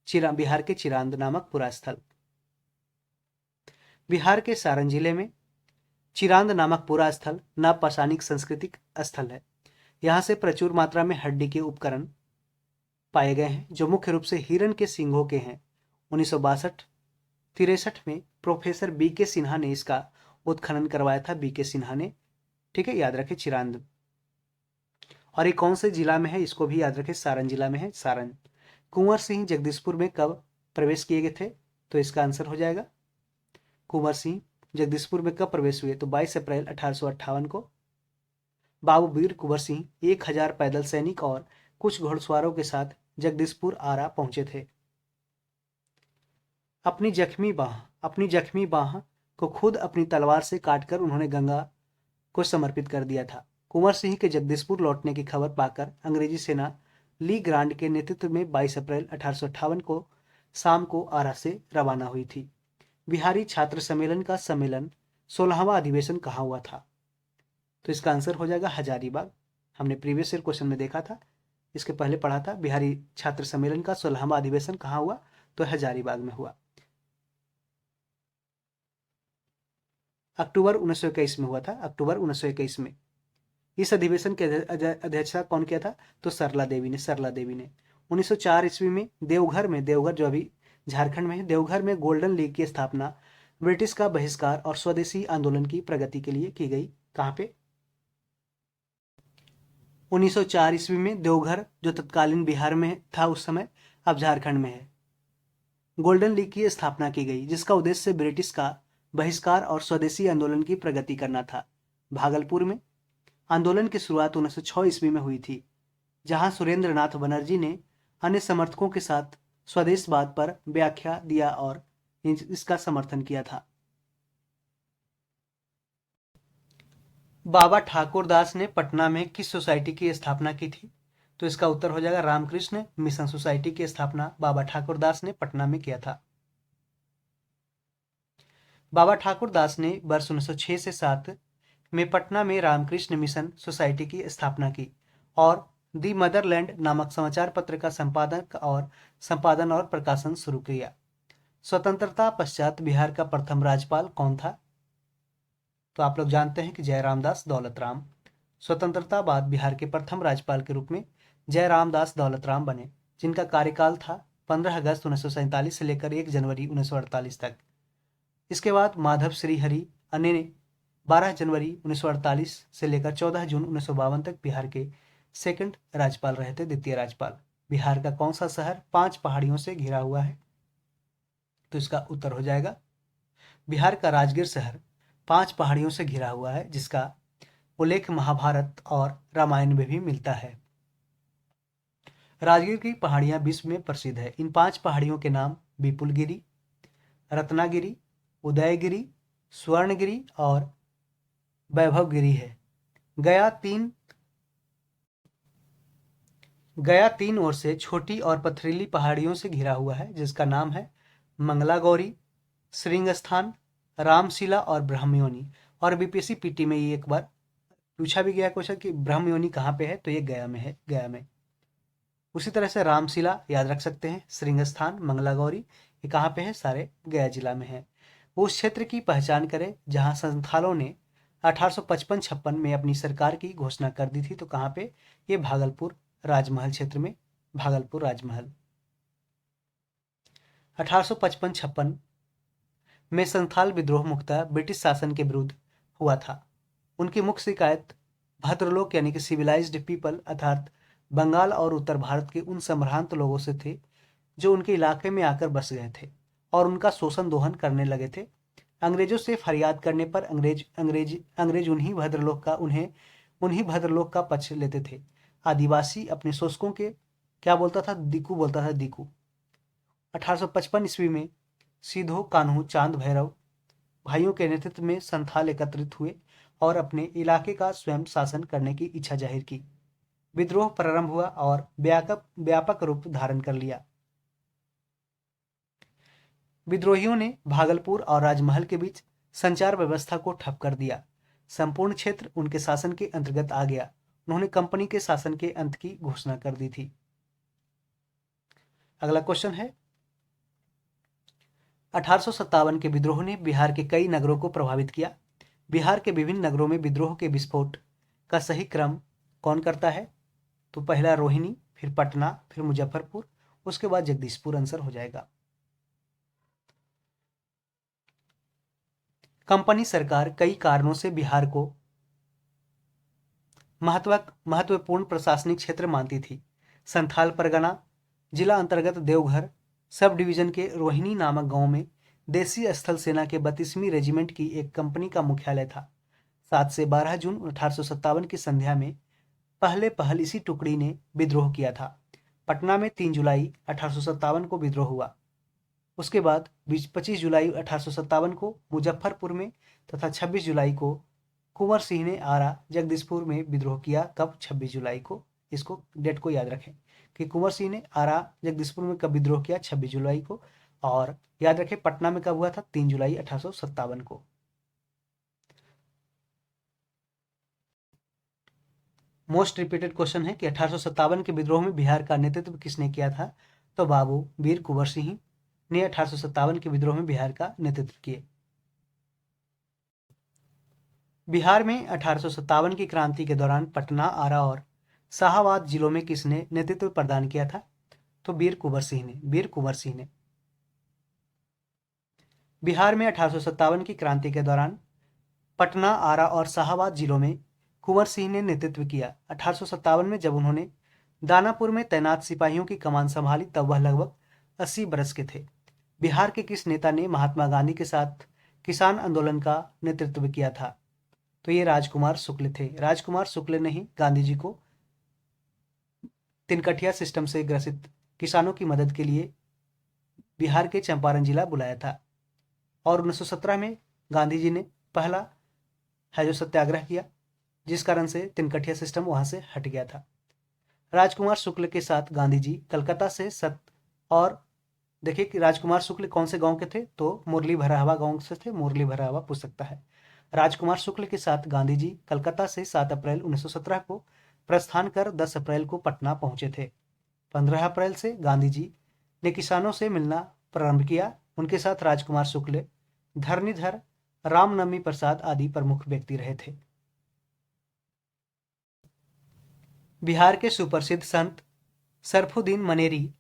A: बिहार के चिरांद नामक पूरा स्थल। बिहार के सारण जिले में चिरांद नामक पूरा स्थल नवपाषाणिक सांस्कृतिक स्थल है। यहाँ से प्रचुर मात्रा में हड्डी के उपकरण पाए गए हैं जो मुख्य रूप से हिरण के सींगों के हैं। 1962-63 में प्रोफेसर बी के सिन्हा ने इसका उत्खनन करवाया था। बी के सिन्हा ने, ठीक है, याद रखें चिरांद। और ये कौन से जिला में है, इसको भी याद रखें, सारण जिला में है। सारण। कुंवर सिंह जगदीशपुर में कब प्रवेश किए गए थे, तो इसका आंसर हो जाएगा कुंवर सिंह जगदीशपुर में कब प्रवेश हुए, तो 22 अप्रैल 1858 को। बाबू वीर कुंवर सिंह 1000 पैदल सैनिक और कुछ घुड़सवारों के साथ जगदीशपुर आरा पहुंचे थे। अपनी जख्मी बाह को खुद अपनी तलवार से काटकर उन्होंने गंगा को समर्पित कर दिया था। कुंवर सिंह के जगदीशपुर लौटने की खबर पाकर अंग्रेजी सेना ली ग्रांड के नेतृत्व में 22 अप्रैल 1858 को शाम को आरा से रवाना हुई थी। बिहारी छात्र सम्मेलन का सम्मेलन 16वां अधिवेशन कहाँ हुआ था? तो इसका आंसर हो जाएगा हजारीबाग। हमने प्रीवियस ईयर क्वेश्चन में देखा था, इसके पहले पढ़ा था। बिहारी छात्र सम्मेलन का 16वां अधिवेशन कहाँ हुआ? तो हजारीबाग में हुआ। अक्टूबर 1921 में हुआ था, अक्टूबर 1921 में। इस अधिवेशन की अध्यक्षता कौन किया था? तो सरला देवी ने, सरला देवी ने। 1904 ईस्वी में देवघर जो अभी झारखंड में है, देवघर में गोल्डन लीग की स्थापना ब्रिटिश का बहिष्कार और स्वदेशी आंदोलन की प्रगति के लिए की गई। कहां पे? 1904 ईस्वी में देवघर जो तत्कालीन बिहार में था उस समय, अब झारखंड में है, गोल्डन लीग की स्थापना की गई, जिसका उद्देश्य ब्रिटिश का बहिष्कार और स्वदेशी आंदोलन की प्रगति करना था। भागलपुर में आंदोलन की शुरुआत 1906 ईस्वी में हुई थी, जहां सुरेंद्र नाथ बनर्जी ने अन्य समर्थकों के साथ स्वदेशवाद पर व्याख्या दिया और इसका समर्थन किया था। बाबा ठाकुर दास ने पटना में किस सोसाइटी की स्थापना की थी? तो इसका उत्तर हो जाएगा रामकृष्ण मिशन सोसाइटी की स्थापना बाबा ठाकुर दास ने पटना में किया था। बाबा ठाकुर दास ने वर्ष 1906 से 7 में पटना में रामकृष्ण मिशन सोसाइटी की स्थापना की और दी मदरलैंड नामक समाचार पत्र का संपादन और प्रकाशन शुरू किया। स्वतंत्रता पश्चात बिहार का प्रथम राज्यपाल कौन था? तो आप लोग जानते हैं कि जयराम दास दौलत राम। स्वतंत्रता बाद बिहार के प्रथम राज्यपाल के रूप में जयराम दास दौलत राम बने, जिनका कार्यकाल था 15 अगस्त 1947 से लेकर 1 जनवरी 1948 तक। इसके बाद माधव श्रीहरि अन्य ने 12 जनवरी 1948 से लेकर 14 जून 1952 तक बिहार के सेकंड राज्यपाल रहे थे, द्वितीय राज्यपाल। बिहार का कौन सा शहर 5 पहाड़ियों से घिरा हुआ है? तो इसका उत्तर हो जाएगा बिहार का राजगीर शहर 5 पहाड़ियों से घिरा हुआ है, जिसका उल्लेख महाभारत और रामायण में भी मिलता है। राजगीर की पहाड़ियां विश्व में प्रसिद्ध है। इन 5 पहाड़ियों के नाम विपुलगिरी, रत्नागिरी, उदयगिरी, स्वर्णगिरी और वैभवगिरी है। गया तीन ओर से छोटी और पथरीली पहाड़ियों से घिरा हुआ है, जिसका नाम है मंगला गौरी, श्रृंगस्थान, रामशिला और ब्रह्मयोनी। और बीपीएससी पीटी में ये एक बार पूछा भी गया क्वेश्चन कि ब्रह्मयोनी कहाँ पे है, तो ये गया में है, गया में। उसी तरह से रामशिला याद रख सकते हैं, श्रृंगस्थान, मंगला गौरी, ये कहाँ पे है? सारे गया जिला में है। उस क्षेत्र की पहचान करें जहां संथालों ने 1855-56 में अपनी सरकार की घोषणा कर दी थी। तो कहाँ पे? ये भागलपुर राजमहल क्षेत्र में, भागलपुर राजमहल। 1855-56 में संथाल विद्रोह मुख्यतः ब्रिटिश शासन के विरुद्ध हुआ था। उनकी मुख्य शिकायत भद्रलोक यानी कि सिविलाइज्ड पीपल अर्थात बंगाल और उत्तर भारत के उन संभ्रांत लोगों से थे जो उनके इलाके में आकर बस गए थे और उनका शोषण दोहन करने लगे थे। अंग्रेजों से फरियाद करने पर अंग्रेज उन्हीं भद्रलोक का पक्ष लेते थे। आदिवासी अपने शोषकों के क्या बोलता था? दिकू बोलता था, दिकू। 1855 ईस्वी में सीधो, कान्हू, चांद भैरव भाइयों के नेतृत्व में संथाल एकत्रित हुए और अपने इलाके का स्वयं शासन करने की इच्छा जाहिर की। विद्रोह प्रारंभ हुआ और व्यापक रूप धारण कर लिया। विद्रोहियों ने भागलपुर और राजमहल के बीच संचार व्यवस्था को ठप कर दिया। संपूर्ण क्षेत्र उनके शासन के अंतर्गत आ गया। उन्होंने कंपनी के शासन के अंत की घोषणा कर दी थी। अगला क्वेश्चन है 1857 के विद्रोह ने बिहार के कई नगरों को प्रभावित किया। बिहार के विभिन्न नगरों में विद्रोह के विस्फोट का सही क्रम कौन करता है? तो पहला रोहिणी, फिर पटना, फिर मुजफ्फरपुर, उसके बाद जगदीशपुर आंसर हो जाएगा। कंपनी सरकार कई कारणों से बिहार को महत्वपूर्ण प्रशासनिक क्षेत्र मानती थी। संथाल परगना जिला अंतर्गत देवघर सब डिवीजन के रोहिणी नामक गांव में देसी स्थल सेना के 32वीं रेजिमेंट की एक कंपनी का मुख्यालय था। 7 से 12 जून 1857 की संध्या में पहल इसी टुकड़ी ने विद्रोह किया था। पटना में 3 जुलाई 1857 को विद्रोह हुआ। उसके बाद 25 जुलाई 1857 को मुजफ्फरपुर में तथा 26 जुलाई को कुंवर सिंह ने आरा जगदीशपुर में विद्रोह किया कब? 26 जुलाई को। इसको डेट को याद रखें कि कुंवर सिंह ने आरा जगदीशपुर में कब विद्रोह किया? 26 जुलाई को। और याद रखें पटना में कब हुआ था? 3 जुलाई 1857 को। मोस्ट रिपीटेड क्वेश्चन है कि 1857 के विद्रोह में बिहार का नेतृत्व किसने किया था? तो बाबू वीर कुंवर सिंह ने 1857 के विद्रोह में बिहार का नेतृत्व किए। बिहार में 1857 की क्रांति के दौरान पटना, आरा और शाहाबाद जिलों में किसने नेतृत्व प्रदान किया था? तो वीर कुंवर सिंह ने। वीर कुंवर सिंह ने। बिहार में 1857 की क्रांति के दौरान पटना, आरा और शाहाबाद जिलों में कुंवर सिंह ने नेतृत्व किया। 1857 में जब उन्होंने दानापुर में तैनात सिपाहियों की कमान संभाली तब वह लगभग 80 बरस के थे। बिहार के किस नेता ने महात्मा गांधी के साथ किसान आंदोलन का नेतृत्व किया था? तो ये राजकुमार शुक्ल थे। राजकुमार शुक्ल ने ही गांधी जी को तिनकठिया सिस्टम से ग्रसित किसानों की मदद के लिए बिहार के चंपारण जिला बुलाया था। और 1917 में गांधी जी ने पहला है जो सत्याग्रह किया, जिस कारण से तिनकठिया सिस्टम वहां से हट गया था। राजकुमार शुक्ल के साथ गांधी जी कलकत्ता से और देखिए कि राजकुमार शुक्ल कौन से गांव के थे? तो मुरली भरावा गांव से थे। मुरली भरावा पूछ सकता है। राजकुमार शुक्ल के साथ गांधी जी कलकत्ता से 7 अप्रैल 1917 को प्रस्थान कर 10 अप्रैल को पटना पहुंचे थे। 15 अप्रैल से गांधी जी ने किसानों से मिलना प्रारंभ किया। उनके साथ राजकुमार शुक्ल, धरणीधर, रामनवमी प्रसाद आदि प्रमुख व्यक्ति रहे थे। बिहार के सुप्रसिद्ध संत सरफुद्दीन मनेरी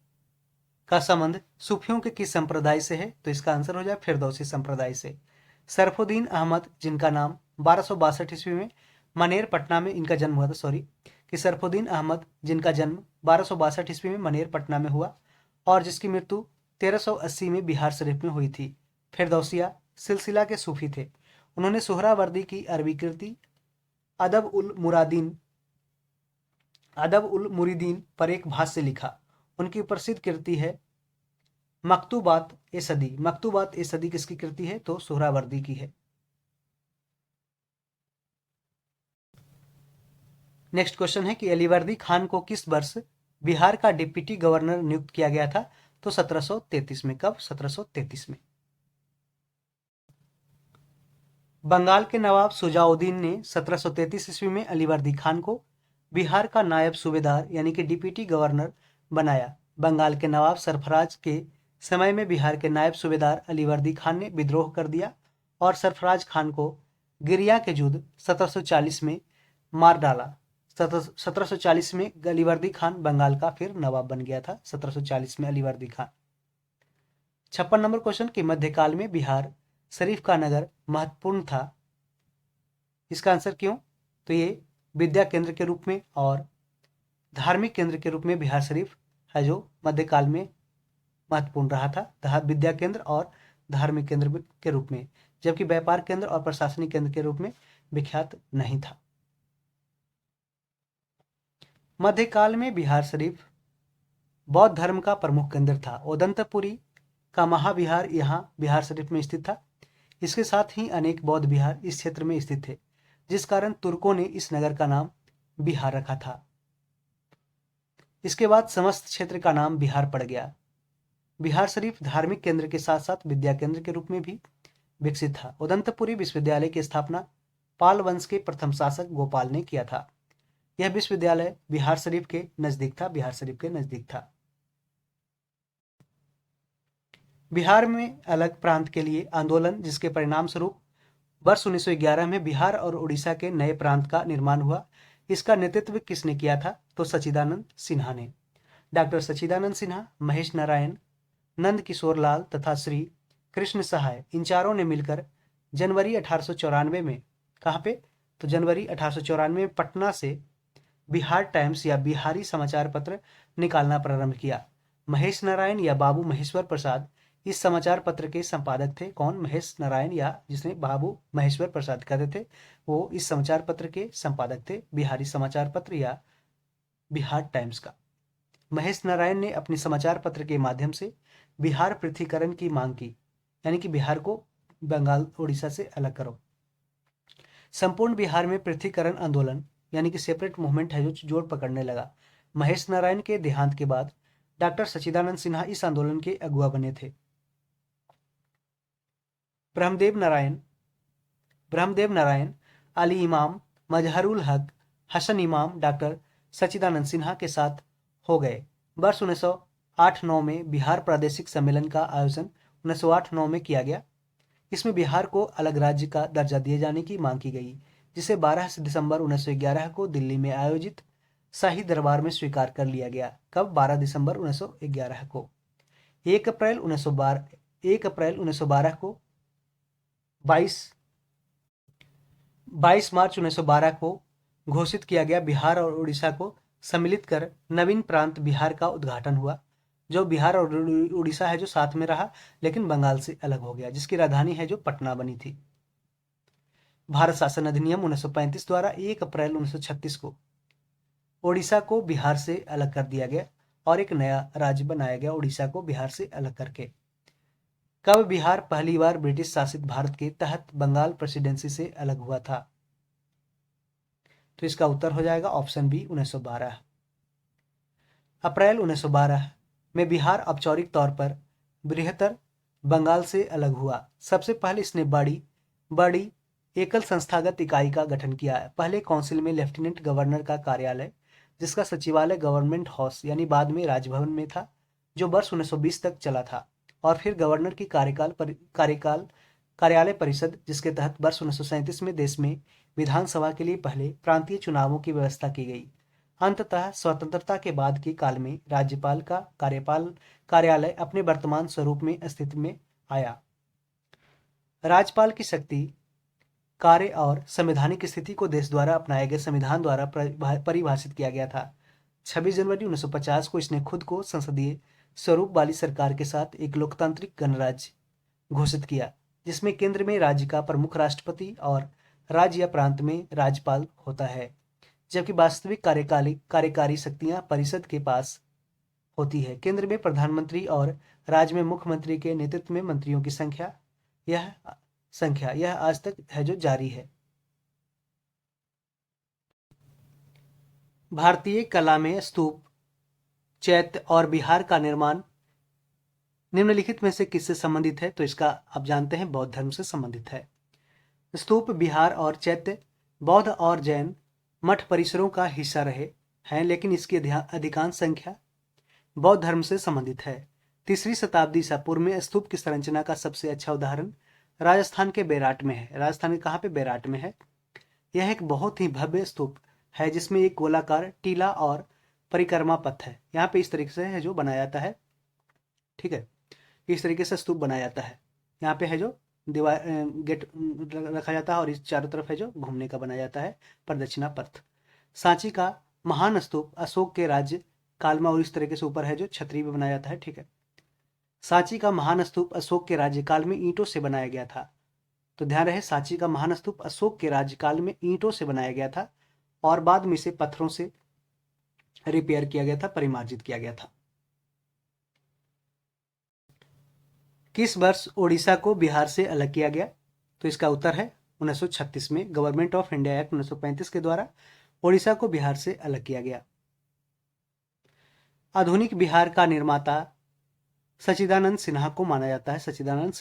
A: का संबंध सूफियों के किस संप्रदाय से है? तो इसका आंसर हो जाए फिरदौसी संप्रदाय से। सरफुद्दीन अहमद, जिनका नाम 1262 ईस्वी में मनेर पटना में इनका जन्म हुआ था, कि सरफुद्दीन अहमद जिनका जन्म 1262 ईस्वी में मनेर पटना में हुआ और जिसकी मृत्यु 1380 में बिहार शरीफ में हुई थी, फिरदौसिया सिलसिला के सूफी थे। उन्होंने सोहरावर्दी की अरबी कृति अदब उल मुरीदीन पर एक भाष्य लिखा। उनकी प्रसिद्ध कृति है मकतूबात ए सदी। मकतूबात ए सदी किसकी कृति है? तो सोहरावर्दी की है। नेक्स्ट क्वेश्चन है कि अलीवर्दी खान को किस वर्ष बिहार का डिप्टी गवर्नर नियुक्त किया गया था? तो 1733 में। कब? 1733 में। बंगाल के नवाब सुजाउद्दीन ने 1733 ईस्वी में अलीवर्दी खान को बिहार का नायब सूबेदार यानी कि डिप्टी गवर्नर बनाया। बंगाल के नवाब सरफराज के समय में बिहार के नायब सूबेदार अलीवर्दी खान ने विद्रोह कर दिया और सरफराज खान को गिरिया के युद्ध 1740 में मार डाला। 1740 में अलीवर्दी खान बंगाल का फिर नवाब बन गया था। 1740 में अलीवर्दी खान। 56 नंबर क्वेश्चन कि मध्यकाल में बिहार शरीफ का नगर महत्वपूर्ण था। इसका आंसर क्यों? तो ये विद्या केंद्र के रूप में और धार्मिक केंद्र के रूप में बिहार शरीफ है जो मध्यकाल में महत्वपूर्ण रहा था, विद्या केंद्र और धार्मिक केंद्र के रूप में, जबकि व्यापार केंद्र और प्रशासनिक केंद्र के रूप में विख्यात नहीं था। मध्यकाल में बिहार शरीफ बौद्ध धर्म का प्रमुख केंद्र था। ओदंतपुरी का महाविहार यहाँ बिहार शरीफ में स्थित था। इसके साथ ही अनेक बौद्ध विहार इस क्षेत्र में स्थित थे, जिस कारण तुर्कों ने इस नगर का नाम बिहार रखा था। इसके बाद समस्त क्षेत्र का नाम बिहार पड़ गया। बिहार शरीफ धार्मिक केंद्र के साथ साथ विद्या केंद्र के रूप में भी विकसित था। उदंतपुरी विश्वविद्यालय की स्थापना पाल वंश के प्रथम शासक गोपाल ने किया था। यह विश्वविद्यालय बिहार शरीफ के नजदीक था। बिहार में अलग प्रांत के लिए आंदोलन, जिसके परिणाम स्वरूप वर्ष 1911 में बिहार और उड़ीसा के नए प्रांत का निर्माण हुआ। इसका नेतृत्व किसने किया था? तो सच्चिदानंद सिन्हा ने। डॉक्टर सच्चिदानंद सिन्हा, महेश नारायण, नंद किशोर लाल तथा श्री कृष्ण सहाय, इन चारों ने मिलकर जनवरी 1894 में, कहाँ पे? तो जनवरी 1894 में पटना से बिहार टाइम्स या बिहारी समाचार पत्र निकालना प्रारंभ किया। महेश नारायण या बाबू महेश्वर प्रसाद इस समाचार पत्र के संपादक थे। कौन? महेश नारायण, या जिसने बाबू महेश्वर प्रसाद कहते थे, वो इस समाचार पत्र के संपादक थे, बिहारी समाचार पत्र या बिहार टाइम्स का। महेश नारायण ने अपने समाचार पत्र के माध्यम से बिहार पृथकीकरण की मांग की, यानी कि बिहार को बंगाल उड़ीसा से अलग करो। संपूर्ण बिहार में पृथ्वीकरण आंदोलन यानी कि सेपरेट मूवमेंट है जो जोर पकड़ने लगा। महेश नारायण के देहांत के बाद डॉक्टर सच्चिदानंद सिन्हा इस आंदोलन के अगुवा बने थे। ब्रह्मदेव नारायण, अली इमाम, मजहरुल हक, हसन इमाम डॉक्टर सच्चिदानंद सिन्हा के साथ हो गए। वर्ष 1908-9 में बिहार प्रादेशिक सम्मेलन का आयोजन 1908-9 में किया गया। इसमें बिहार को अलग राज्य का दर्जा दिए जाने की मांग की गई, जिसे 12 दिसंबर 1911 को दिल्ली में आयोजित शाही दरबार में स्वीकार कर लिया गया। कब? 12 दिसंबर 1911 को। 1 अप्रैल 1912 को 22 मार्च 1912 को घोषित किया गया। बिहार और उड़ीसा को सम्मिलित कर नवीन प्रांत बिहार का उद्घाटन हुआ। जो बिहार और उड़ीसा है जो साथ में रहा, लेकिन बंगाल से अलग हो गया, जिसकी राजधानी है जो पटना बनी थी। भारत शासन अधिनियम 1935 द्वारा 1 अप्रैल 1936 को ओडिशा को बिहार से अलग कर दिया गया और एक नया राज्य बनाया गया ओडिशा को बिहार से अलग करके। कब बिहार पहली बार ब्रिटिश शासित भारत के तहत बंगाल प्रेसिडेंसी से अलग हुआ था? तो इसका उत्तर हो जाएगा ऑप्शन बी, 1912। अप्रैल 1912 में बिहार औपचारिक तौर पर बृहत्तर बंगाल से अलग हुआ। सबसे पहले इसने बड़ी एकल संस्थागत इकाई का गठन किया है। पहले काउंसिल में लेफ्टिनेंट गवर्नर का कार्यालय, जिसका सचिवालय गवर्नमेंट हाउस यानी बाद में राजभवन में था, जो वर्ष 1920 तक चला था, और फिर गवर्नर की कार्यालय परिषद, जिसके तहत वर्ष 1937 में देश में विधानसभा के लिए पहले प्रांतीय चुनावों की व्यवस्था की गई। अंततः स्वतंत्रता के बाद के काल में राज्यपाल का कार्यालय अपने वर्तमान स्वरूप में अस्तित्व में आया। राज्यपाल की शक्ति, कार्य और संवैधानिक स्थिति को देश द्वारा अपनाए गए संविधान द्वारा परिभाषित किया गया था। 26 जनवरी 1950 को इसने खुद को संसदीय स्वरूप वाली सरकार के साथ एक लोकतांत्रिक गणराज्य घोषित किया, जिसमें केंद्र में राज्य का प्रमुख राष्ट्रपति और राज्य या प्रांत में राज्यपाल होता है, जबकि वास्तविक कार्यकारी शक्तियां परिषद के पास होती है। केंद्र में प्रधानमंत्री और राज्य में मुख्यमंत्री के नेतृत्व में मंत्रियों की संख्या यह आज तक है जो जारी है। भारतीय कला में स्तूप, चैत्य और विहार का निर्माण निम्नलिखित में से किससे संबंधित है? तो इसका आप जानते हैं बौद्ध धर्म से संबंधित है। स्तूप, विहार और चैत्य बौद्ध और जैन मठ परिसरों का हिस्सा रहे हैं, लेकिन इसकी अधिकांश संख्या बौद्ध धर्म से संबंधित है। 3री शताब्दी ईसा पूर्व में स्तूप की संरचना का सबसे अच्छा उदाहरण राजस्थान के बेराट में है। राजस्थान के कहाँ पे? बेराट में है। यह एक बहुत ही भव्य स्तूप है, जिसमें एक गोलाकार टीला और परिक्रमा पथ है। यहाँ पे इस तरीके से है जो बनाया जाता है, ठीक है, इस तरीके से स्तूप बनाया जाता है। यहाँ पे है जो दीवार गेट रखा जाता है और इस चारों तरफ है जो घूमने का बनाया जाता है प्रदक्षिणा पथ। सांची का महान स्तूप अशोक के राज्य काल में, और इस तरीके से ऊपर है जो छतरी भी बनाया जाता है, ठीक है। सांची का महान स्तूप अशोक के राज्यकाल में ईंटों से बनाया गया था। तो ध्यान रहे, सांची का महान स्तूप अशोक के राज्यकाल में ईंटों से बनाया गया था और बाद में इसे पत्थरों से रिपेयर किया गया था, परिमार्जित किया गया था। किस वर्ष ओडिशा को बिहार से अलग किया गया? तो इसका उत्तर है 1936 में गवर्नमेंट ऑफ इंडिया एक्ट 1935 के द्वारा ओडिशा को बिहार से अलग किया गया। आधुनिक बिहार का निर्माता सच्चिदानंद सिन्हा को माना जाता है। सच्चिदानंद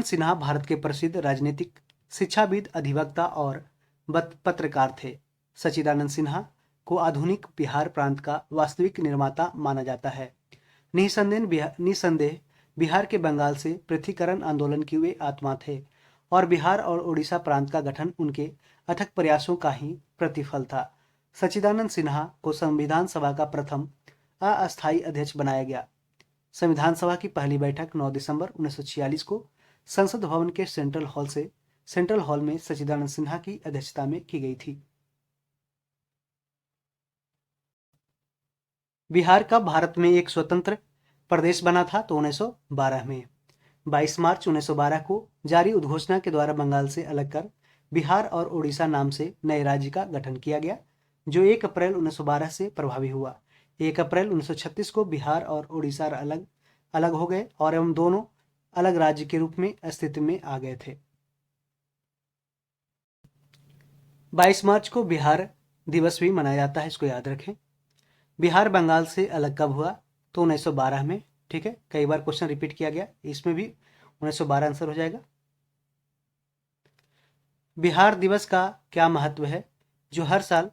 A: सिन्हा भारत के प्रसिद्ध राजनीतिक, शिक्षाविद, अधिवक्ता और पत्रकार थे। सच्चिदानंद सिन्हा को आधुनिक बिहार प्रांत का वास्तविक निर्माता माना जाता है। निसंदेह बिहार के बंगाल से पृथ्वीकरण आंदोलन की वे आत्मा थे और बिहार और उड़ीसा प्रांत का गठन उनके अथक प्रयासों का ही प्रतिफल था। सच्चिदानंद सिन्हा को संविधान सभा का प्रथम अस्थायी अध्यक्ष बनाया गया। संविधान सभा की पहली बैठक 9 दिसंबर 1946 को संसद भवन के सेंट्रल हॉल में सच्चिदानंद सिन्हा की अध्यक्षता में की गई थी। बिहार का भारत में एक स्वतंत्र प्रदेश बना था तो 1912 में। 22 मार्च 1912 को जारी उद्घोषणा के द्वारा बंगाल से अलग कर बिहार और उड़ीसा नाम से नए राज्य का गठन किया गया, जो 1 अप्रैल 1912 से प्रभावी हुआ। 1 अप्रैल 1936 को बिहार और उड़ीसा अलग हो गए और एवं दोनों अलग राज्य के रूप में अस्तित्व में आ गए थे। 22 मार्च को बिहार दिवस भी मनाया जाता है, इसको याद रखें। बिहार बंगाल से अलग कब हुआ? तो 1912 में। ठीक है, कई बार क्वेश्चन रिपीट किया गया, इसमें भी 1912 आंसर हो जाएगा। बिहार दिवस का क्या महत्व है जो हर साल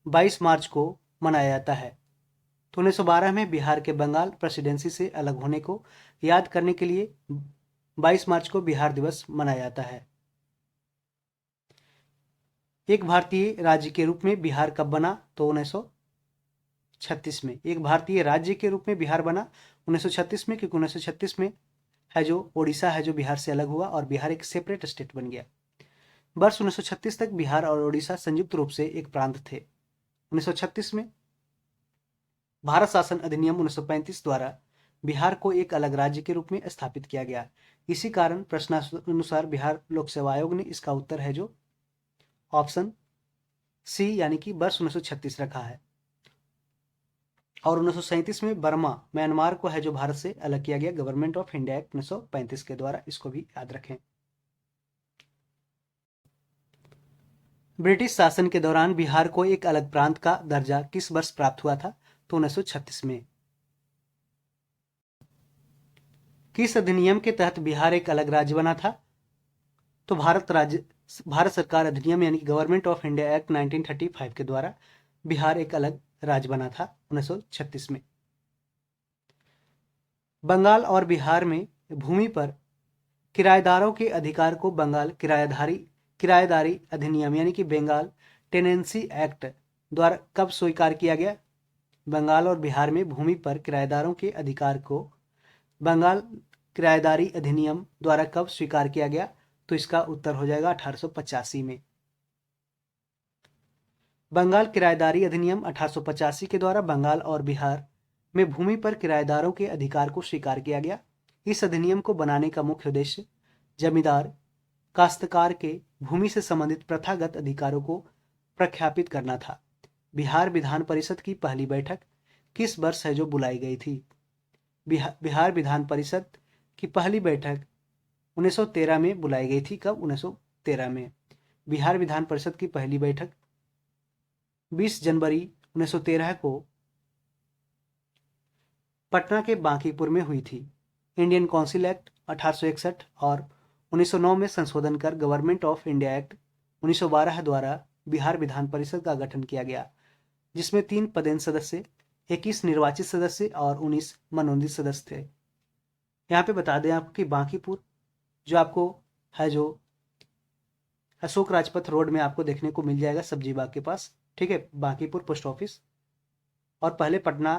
A: 22 मार्च को मनाया जाता है? तो 1912 में बिहार के बंगाल प्रेसिडेंसी से अलग होने को याद करने के लिए 22 मार्च को बिहार दिवस मनाया जाता है। एक भारतीय राज्य के रूप में बिहार कब बना? तो 1936 में। एक भारतीय राज्य के रूप में बिहार बना 1936 में, क्योंकि 1936 में है जो ओडिशा है जो बिहार से अलग हुआ और बिहार एक सेपरेट स्टेट बन गया। वर्ष 1936 तक बिहार और ओडिशा संयुक्त रूप से एक प्रांत थे। 1936 में भारत शासन अधिनियम 1935 द्वारा बिहार को एक अलग राज्य के रूप में स्थापित किया गया। इसी कारण प्रश्नानुसार बिहार लोक सेवा आयोग ने इसका उत्तर है जो ऑप्शन सी यानी कि वर्ष 1936 रखा है। और 1937 में बर्मा म्यांमार को है जो भारत से अलग किया गया गवर्नमेंट ऑफ इंडिया एक्ट 1935 के द्वारा, इसको भी याद रखें। ब्रिटिश शासन के दौरान बिहार को एक अलग प्रांत का दर्जा किस वर्ष प्राप्त हुआ था? तो 1936 में। किस अधिनियम के तहत बिहार एक अलग राज्य बना था? तो भारत सरकार अधिनियम यानी गवर्नमेंट ऑफ इंडिया एक्ट 1935 के द्वारा बिहार एक अलग राज्य बना था 1936 में। बंगाल और बिहार में भूमि पर किराएदारों के अधिकार को बंगाल किराएदारी अधिनियम यानी कि बंगाल टेनेंसी एक्ट द्वारा कब स्वीकार किया गया? बंगाल और बिहार में भूमि पर किराएदारों के अधिकार को बंगाल किराएदारी अधिनियम द्वारा कब स्वीकार किया गया? तो इसका उत्तर हो जाएगा 1885 में। बंगाल किराएदारी अधिनियम 1885 के द्वारा बंगाल और बिहार में भूमि पर किराएदारों के अधिकार को स्वीकार किया गया। इस अधिनियम को बनाने का मुख्य उद्देश्य जमींदार काश्तकार के भूमि से संबंधित प्रथागत अधिकारों को प्रख्यापित करना था। बिहार विधान परिषद की पहली बैठक किस वर्ष है जो बुलाई गई थी? बिहार विधान परिषद की पहली बैठक 1913 में बुलाई गई थी। कब? 1913 में। बिहार विधान परिषद की पहली बैठक 20 जनवरी 1913 को पटना के बांकीपुर में हुई थी। इंडियन काउंसिल एक्ट 1861 और 1909 में संशोधन कर गवर्नमेंट ऑफ इंडिया एक्ट 1912 द्वारा बिहार विधान परिषद का गठन किया गया, जिसमें 3 पदेन सदस्य, 21 निर्वाचित सदस्य और 19 मनोनीत सदस्य थे। यहाँ पे बता दें आपको कि बांकीपुर जो आपको है जो अशोक राजपथ रोड में आपको देखने को मिल जाएगा सब्जी बाग के पास। ठीक है, बांकीपुर पोस्ट ऑफिस। और पहले पटना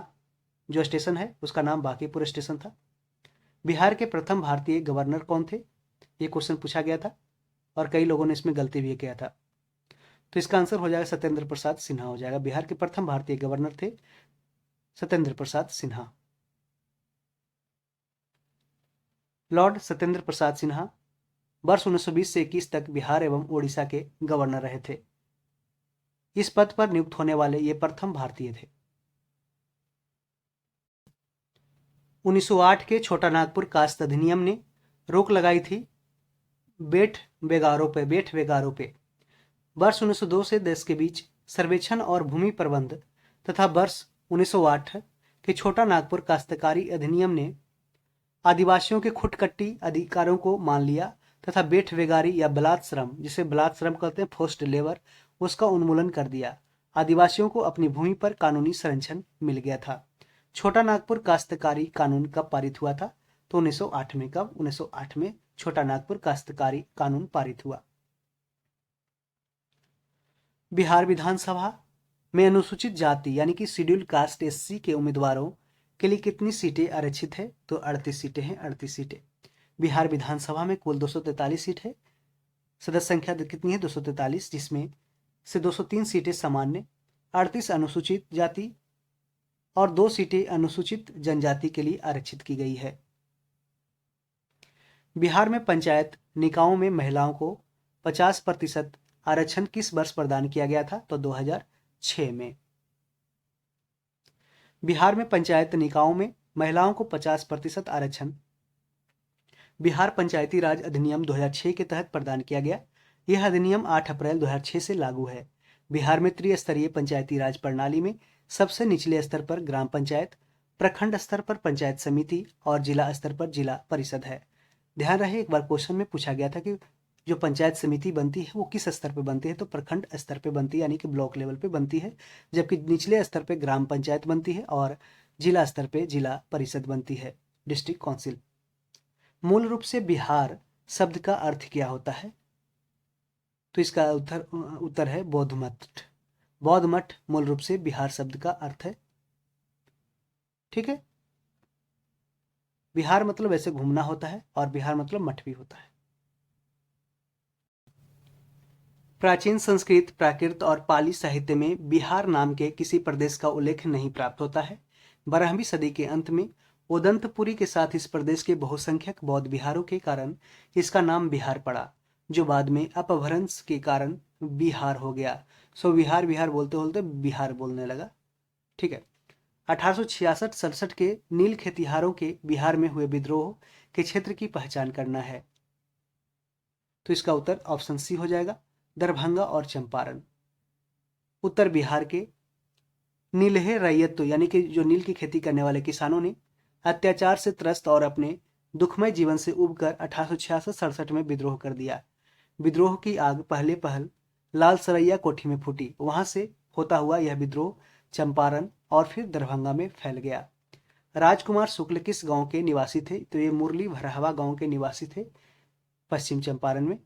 A: जो स्टेशन है उसका नाम बांकीपुर स्टेशन था। बिहार के प्रथम भारतीय गवर्नर कौन थे? ये क्वेश्चन पूछा गया था और कई लोगों ने इसमें गलती भी किया था। तो इसका आंसर हो जाएगा सत्येंद्र प्रसाद सिन्हा हो जाएगा। बिहार के प्रथम भारतीय गवर्नर थे सत्येंद्र प्रसाद सिन्हा। लॉर्ड सत्येंद्र प्रसाद सिन्हा वर्ष 1920 से 21 तक बिहार एवं ओडिशा के गवर्नर रहे थे। इस पद पर नियुक्त होने वाले ये प्रथम भारतीय थे। 1908 के छोटा नागपुर कास्ट अधिनियम ने रोक लगाई थी बेठ बेगारों पे। वर्ष 1902 से 10 के बीच सर्वेक्षण और भूमि प्रबंध तथा वर्ष 1908 के छोटा नागपुर काश्तकारी अधिनियम ने आदिवासियों के खुटकट्टी अधिकारों को मान लिया तथा बेठ बेगारी या बलात् श्रम, जिसे बलात् श्रम कहते हैं फोर्स्ड लेबर, उसका उन्मूलन कर दिया। आदिवासियों को अपनी भूमि पर कानूनी संरक्षण मिल गया था। छोटा नागपुर काश्तकारी कानून कब पारित हुआ था? तो 1908 में। कब? 1908 में छोटा नागपुर काश्तकारी कानून पारित हुआ। बिहार विधानसभा में अनुसूचित जाति यानी कि शेड्यूल्ड कास्ट एससी के उम्मीदवारों के लिए कितनी सीटें आरक्षित है? तो 38 सीटें हैं। 38 सीटें। बिहार विधानसभा में कुल 243 सीट है। सदस्य संख्या कितनी है? 243, जिसमें से 203 सीटें सामान्य, 38 अनुसूचित जाति और 2 सीटें अनुसूचित जनजाति के लिए आरक्षित की गई है। बिहार में पंचायत निकायों में महिलाओं को 50% आरक्षण किस वर्ष प्रदान किया गया था? तो 2006 में। बिहार में पंचायत निकायों में महिलाओं को 50% आरक्षण बिहार पंचायती राज अधिनियम 2006 के तहत प्रदान किया गया। यह अधिनियम 8 अप्रैल 2006 से लागू है। बिहार में त्रिस्तरीय पंचायती राज प्रणाली में सबसे निचले स्तर पर ग्राम पंचायत, प्रखंड स्तर पर पंचायत समिति और जिला स्तर पर जिला परिषद है। ध्यान रहे, एक बार क्वेश्चन में पूछा गया था कि जो पंचायत समिति बनती है वो किस स्तर पे बनती है, तो प्रखंड स्तर पे बनती है, यानी कि ब्लॉक लेवल पे बनती है, जबकि निचले स्तर पे ग्राम पंचायत बनती है और जिला स्तर पे जिला परिषद बनती है, डिस्ट्रिक्ट काउंसिल। मूल रूप से बिहार शब्द का अर्थ क्या होता है, तो इसका उत्तर है बौद्ध मठ। बौद्ध मठ मूल रूप से बिहार शब्द का अर्थ है। ठीक है, बिहार मतलब ऐसे घूमना होता है और बिहार मतलब मठ भी होता है। प्राचीन संस्कृत, प्राकृत और पाली साहित्य में बिहार नाम के किसी प्रदेश का उल्लेख नहीं प्राप्त होता है। 12वीं सदी के अंत में उदंतपुरी के साथ इस प्रदेश के बहुसंख्यक बौद्ध विहारों के कारण इसका नाम बिहार पड़ा, जो बाद में अपभ्रंश के कारण बिहार हो गया। सो विहार विहार बोलते बोलते बिहार बोलने लगा। ठीक है, 1866-67 के नील खेतिहारों के बिहार में हुए विद्रोह के क्षेत्र की पहचान करना है, तो इसका उत्तर ऑप्शन सी हो जाएगा, दरभंगा और चंपारण। उत्तर बिहार के नीलहे रैयत यानी कि जो नील की खेती करने वाले किसानों ने अत्याचार से त्रस्त और अपने दुखमय जीवन से उबकर 1866-67 में विद्रोह कर दिया। विद्रोह की आग पहले पहल लाल सरैया कोठी में फूटी, वहां से होता हुआ यह विद्रोह चंपारण और फिर दरभंगा में फैल गया। राजकुमार शुक्ल किस गांव के निवासी थे, तो ये मुरली भरहवा गांव के निवासी थे, पश्चिम चंपारण में।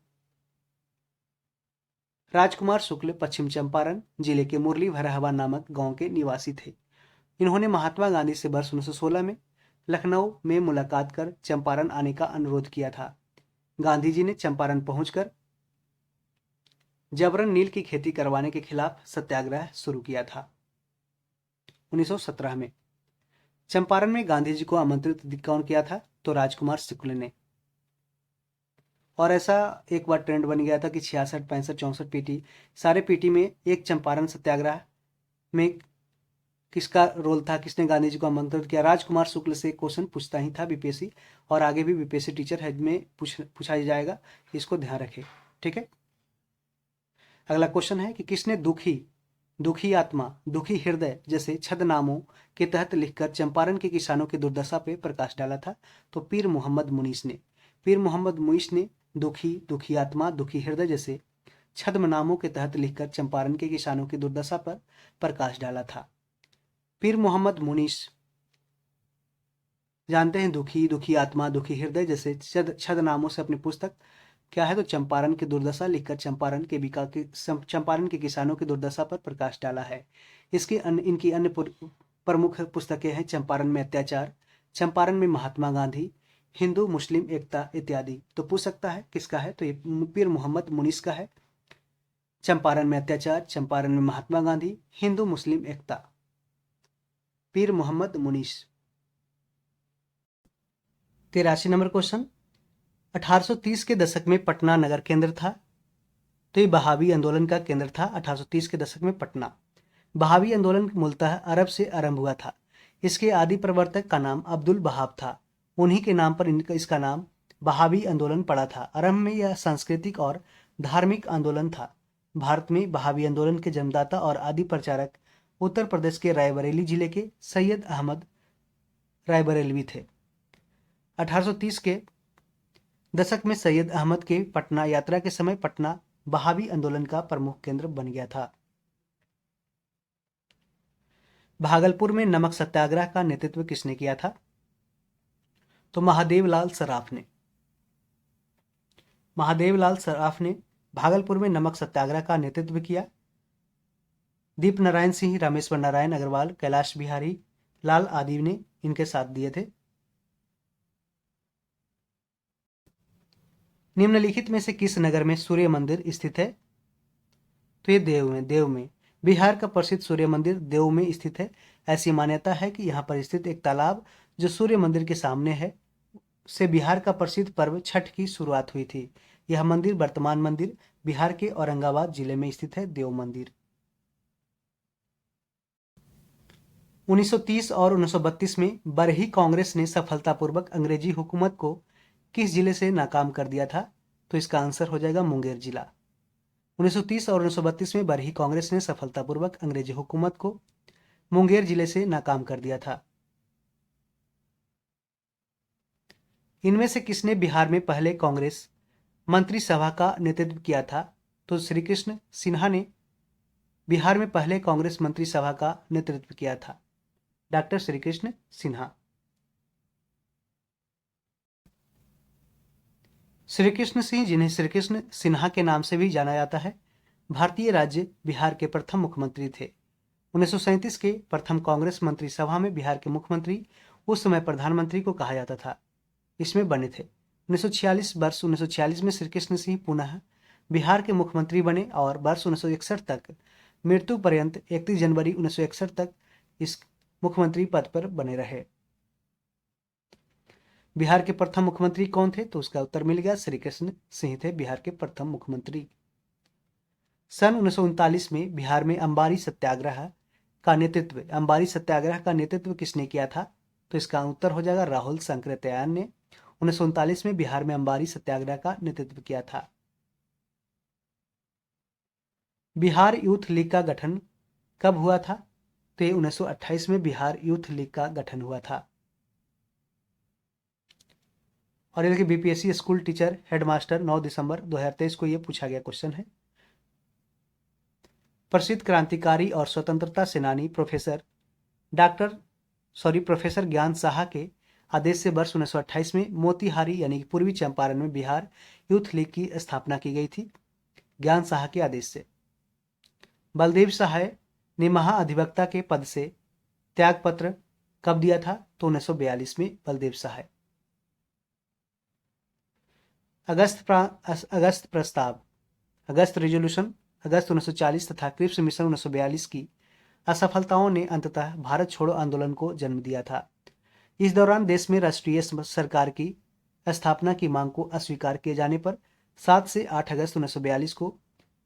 A: राजकुमार शुक्ल पश्चिम चंपारण जिले के मुरली भरहवा नामक गांव के निवासी थे। इन्होंने महात्मा गांधी से वर्ष 1916 में लखनऊ में मुलाकात कर चंपारण आने का अनुरोध किया था। गांधी जी ने चंपारण पहुंचकर जबरन नील की खेती करवाने के खिलाफ सत्याग्रह शुरू किया था। 1917 में चंपारण में गांधी जी को आमंत्रित कौन किया था, तो राजकुमार शुक्ल ने। और ऐसा एक बार ट्रेंड बन गया था कि 66, 65, 64 पीटी, सारे पीटी में एक चंपारण सत्याग्रह में किसका रोल था, किसने गांधी जी को आमंत्रित किया। राजकुमार शुक्ल से क्वेश्चन पूछता ही था बीपीएससी, और आगे भी बीपीएससी टीचर हेड में पूछा जाएगा, इसको ध्यान रखें। ठीक है, अगला क्वेश्चन है कि किसने दुखी आत्मा, दुखी हृदय जैसे छद्मनामों के तहत लिखकर चंपारण के किसानों की दुर्दशा पे प्रकाश डाला था, तो पीर मोहम्मद मुनीस ने। पीर मोहम्मद मुनीस ने दुखी आत्मा, दुखी हृदय जैसे छद्मनामों के तहत लिखकर चंपारण के किसानों की दुर्दशा पर प्रकाश डाला था। पीर मोहम्मद मुनीस जानते हैं दुखी आत्मा, दुखी हृदय जैसे छद्मनामों से अपनी पुस्तक क्या है, तो चंपारण की दुर्दशा लिखकर चंपारण के किसानों की दुर्दशा पर प्रकाश डाला है। इनकी अन्य प्रमुख पुस्तकें हैं चंपारण में अत्याचार, चंपारण में महात्मा गांधी, हिंदू मुस्लिम एकता इत्यादि। तो पूछ सकता है किसका है, तो ये पीर मोहम्मद मुनीस का है। चंपारण में अत्याचार, चंपारण में महात्मा गांधी, हिंदू मुस्लिम एकता, पीर मोहम्मद मुनीस। 83 नंबर क्वेश्चन, 1830 के दशक में पटना नगर केंद्र था, तो ये बहावी आंदोलन का केंद्र था। 1830 के दशक में पटना। बहावी आंदोलन मूलतः अरब से आरंभ हुआ था। इसके आदि प्रवर्तक का नाम अब्दुल बहाब था, उन्हीं के नाम पर इसका नाम बहावी आंदोलन पड़ा था। आरंभ में यह सांस्कृतिक और धार्मिक आंदोलन था। भारत में बहावी आंदोलन के जन्मदाता और आदि प्रचारक उत्तर प्रदेश के रायबरेली जिले के सैयद अहमद रायबरेलवी थे। 1830 के दशक में सैयद अहमद के पटना यात्रा के समय पटना बहावी आंदोलन का प्रमुख केंद्र बन गया था। भागलपुर में नमक सत्याग्रह का नेतृत्व किसने किया था, तो महादेवलाल सराफ ने। महादेवलाल सराफ ने भागलपुर में नमक सत्याग्रह का नेतृत्व किया। दीप नारायण सिंह, रामेश्वर नारायण अग्रवाल, कैलाश बिहारी लाल आदि ने इनके साथ दिए थे। निम्नलिखित में से किस नगर में सूर्य मंदिर स्थित है, तो ये देव में। बिहार का प्रसिद्ध सूर्य मंदिर देव में स्थित है। ऐसी मान्यता है कि यहाँ पर स्थित एक तालाब जो सूर्य मंदिर के सामने है से बिहार का प्रसिद्ध पर्व छठ की शुरुआत हुई थी। यह मंदिर वर्तमान मंदिर बिहार के औरंगाबाद जिले में स्थित है, देव मंदिर। 1930 और 1932 में बरही कांग्रेस ने सफलतापूर्वक अंग्रेजी हुकूमत को किस जिले से नाकाम कर दिया था, तो इसका आंसर हो जाएगा मुंगेर जिला। 1930 और 1932 में बरही कांग्रेस ने सफलतापूर्वक अंग्रेजी हुकूमत को मुंगेर जिले से नाकाम कर दिया था। इनमें से किसने बिहार में पहले कांग्रेस मंत्रिसभा का नेतृत्व किया था? तो श्री कृष्ण सिन्हा ने बिहार में पहले कांग्रेस मंत्रिसभा का नेतृत्व किया था। डॉक्टर श्री कृष्ण सिन्हा। श्री कृष्ण सिंह, जिन्हें श्री कृष्ण सिन्हा के नाम से भी जाना जाता है, भारतीय राज्य बिहार के प्रथम मुख्यमंत्री थे। 1937 के प्रथम कांग्रेस मंत्रिसभा में बिहार के मुख्यमंत्री उस समय प्रधानमंत्री को कहा जाता था, इसमें बने थे। 1946 में श्री कृष्ण सिंह पुनः बिहार के मुख्यमंत्री बने और वर्ष 1961 तक मृत्यु पर्यंत 31 जनवरी 1961 तक इस मुख्यमंत्री पद पर बने रहे। बिहार के प्रथम मुख्यमंत्री कौन थे? तो उसका उत्तर मिल गया, श्री कृष्ण सिंह थे बिहार के प्रथम मुख्यमंत्री। सन 1939 में बिहार में अंबारी सत्याग्रह का नेतृत्व किसने किया था? तो इसका उत्तर हो जाएगा राहुल सांकृत्यायन ने 1939 में बिहार में अंबारी सत्याग्रह का नेतृत्व किया था। बिहार यूथ लीग का गठन कब हुआ था? तो 1928 में बिहार यूथ लीग का गठन हुआ था। और ये देखिए, बीपीएससी स्कूल टीचर हेडमास्टर 9 दिसंबर 2023 को ये पूछा गया क्वेश्चन है। प्रसिद्ध क्रांतिकारी और स्वतंत्रता सेनानी प्रोफेसर ज्ञान साहा के आदेश से वर्ष 1928 में मोतिहारी यानी कि पूर्वी चंपारण में बिहार यूथ लीग की स्थापना की गई थी, ज्ञान साहा के आदेश से। बलदेव सहाय ने महाअधिवक्ता के पद से त्यागपत्र कब दिया था? तो 1942 में बलदेव सहाय। अगस्त प्रस्ताव, अगस्त रेजोल्यूशन अगस्त 1940 तथा क्रिप्स मिशन 1942 की असफलताओं ने अंततः भारत छोड़ो आंदोलन को जन्म दिया था। इस दौरान देश में राष्ट्रीय सरकार की स्थापना की मांग को अस्वीकार किए जाने पर 7 से 8 अगस्त 1942 को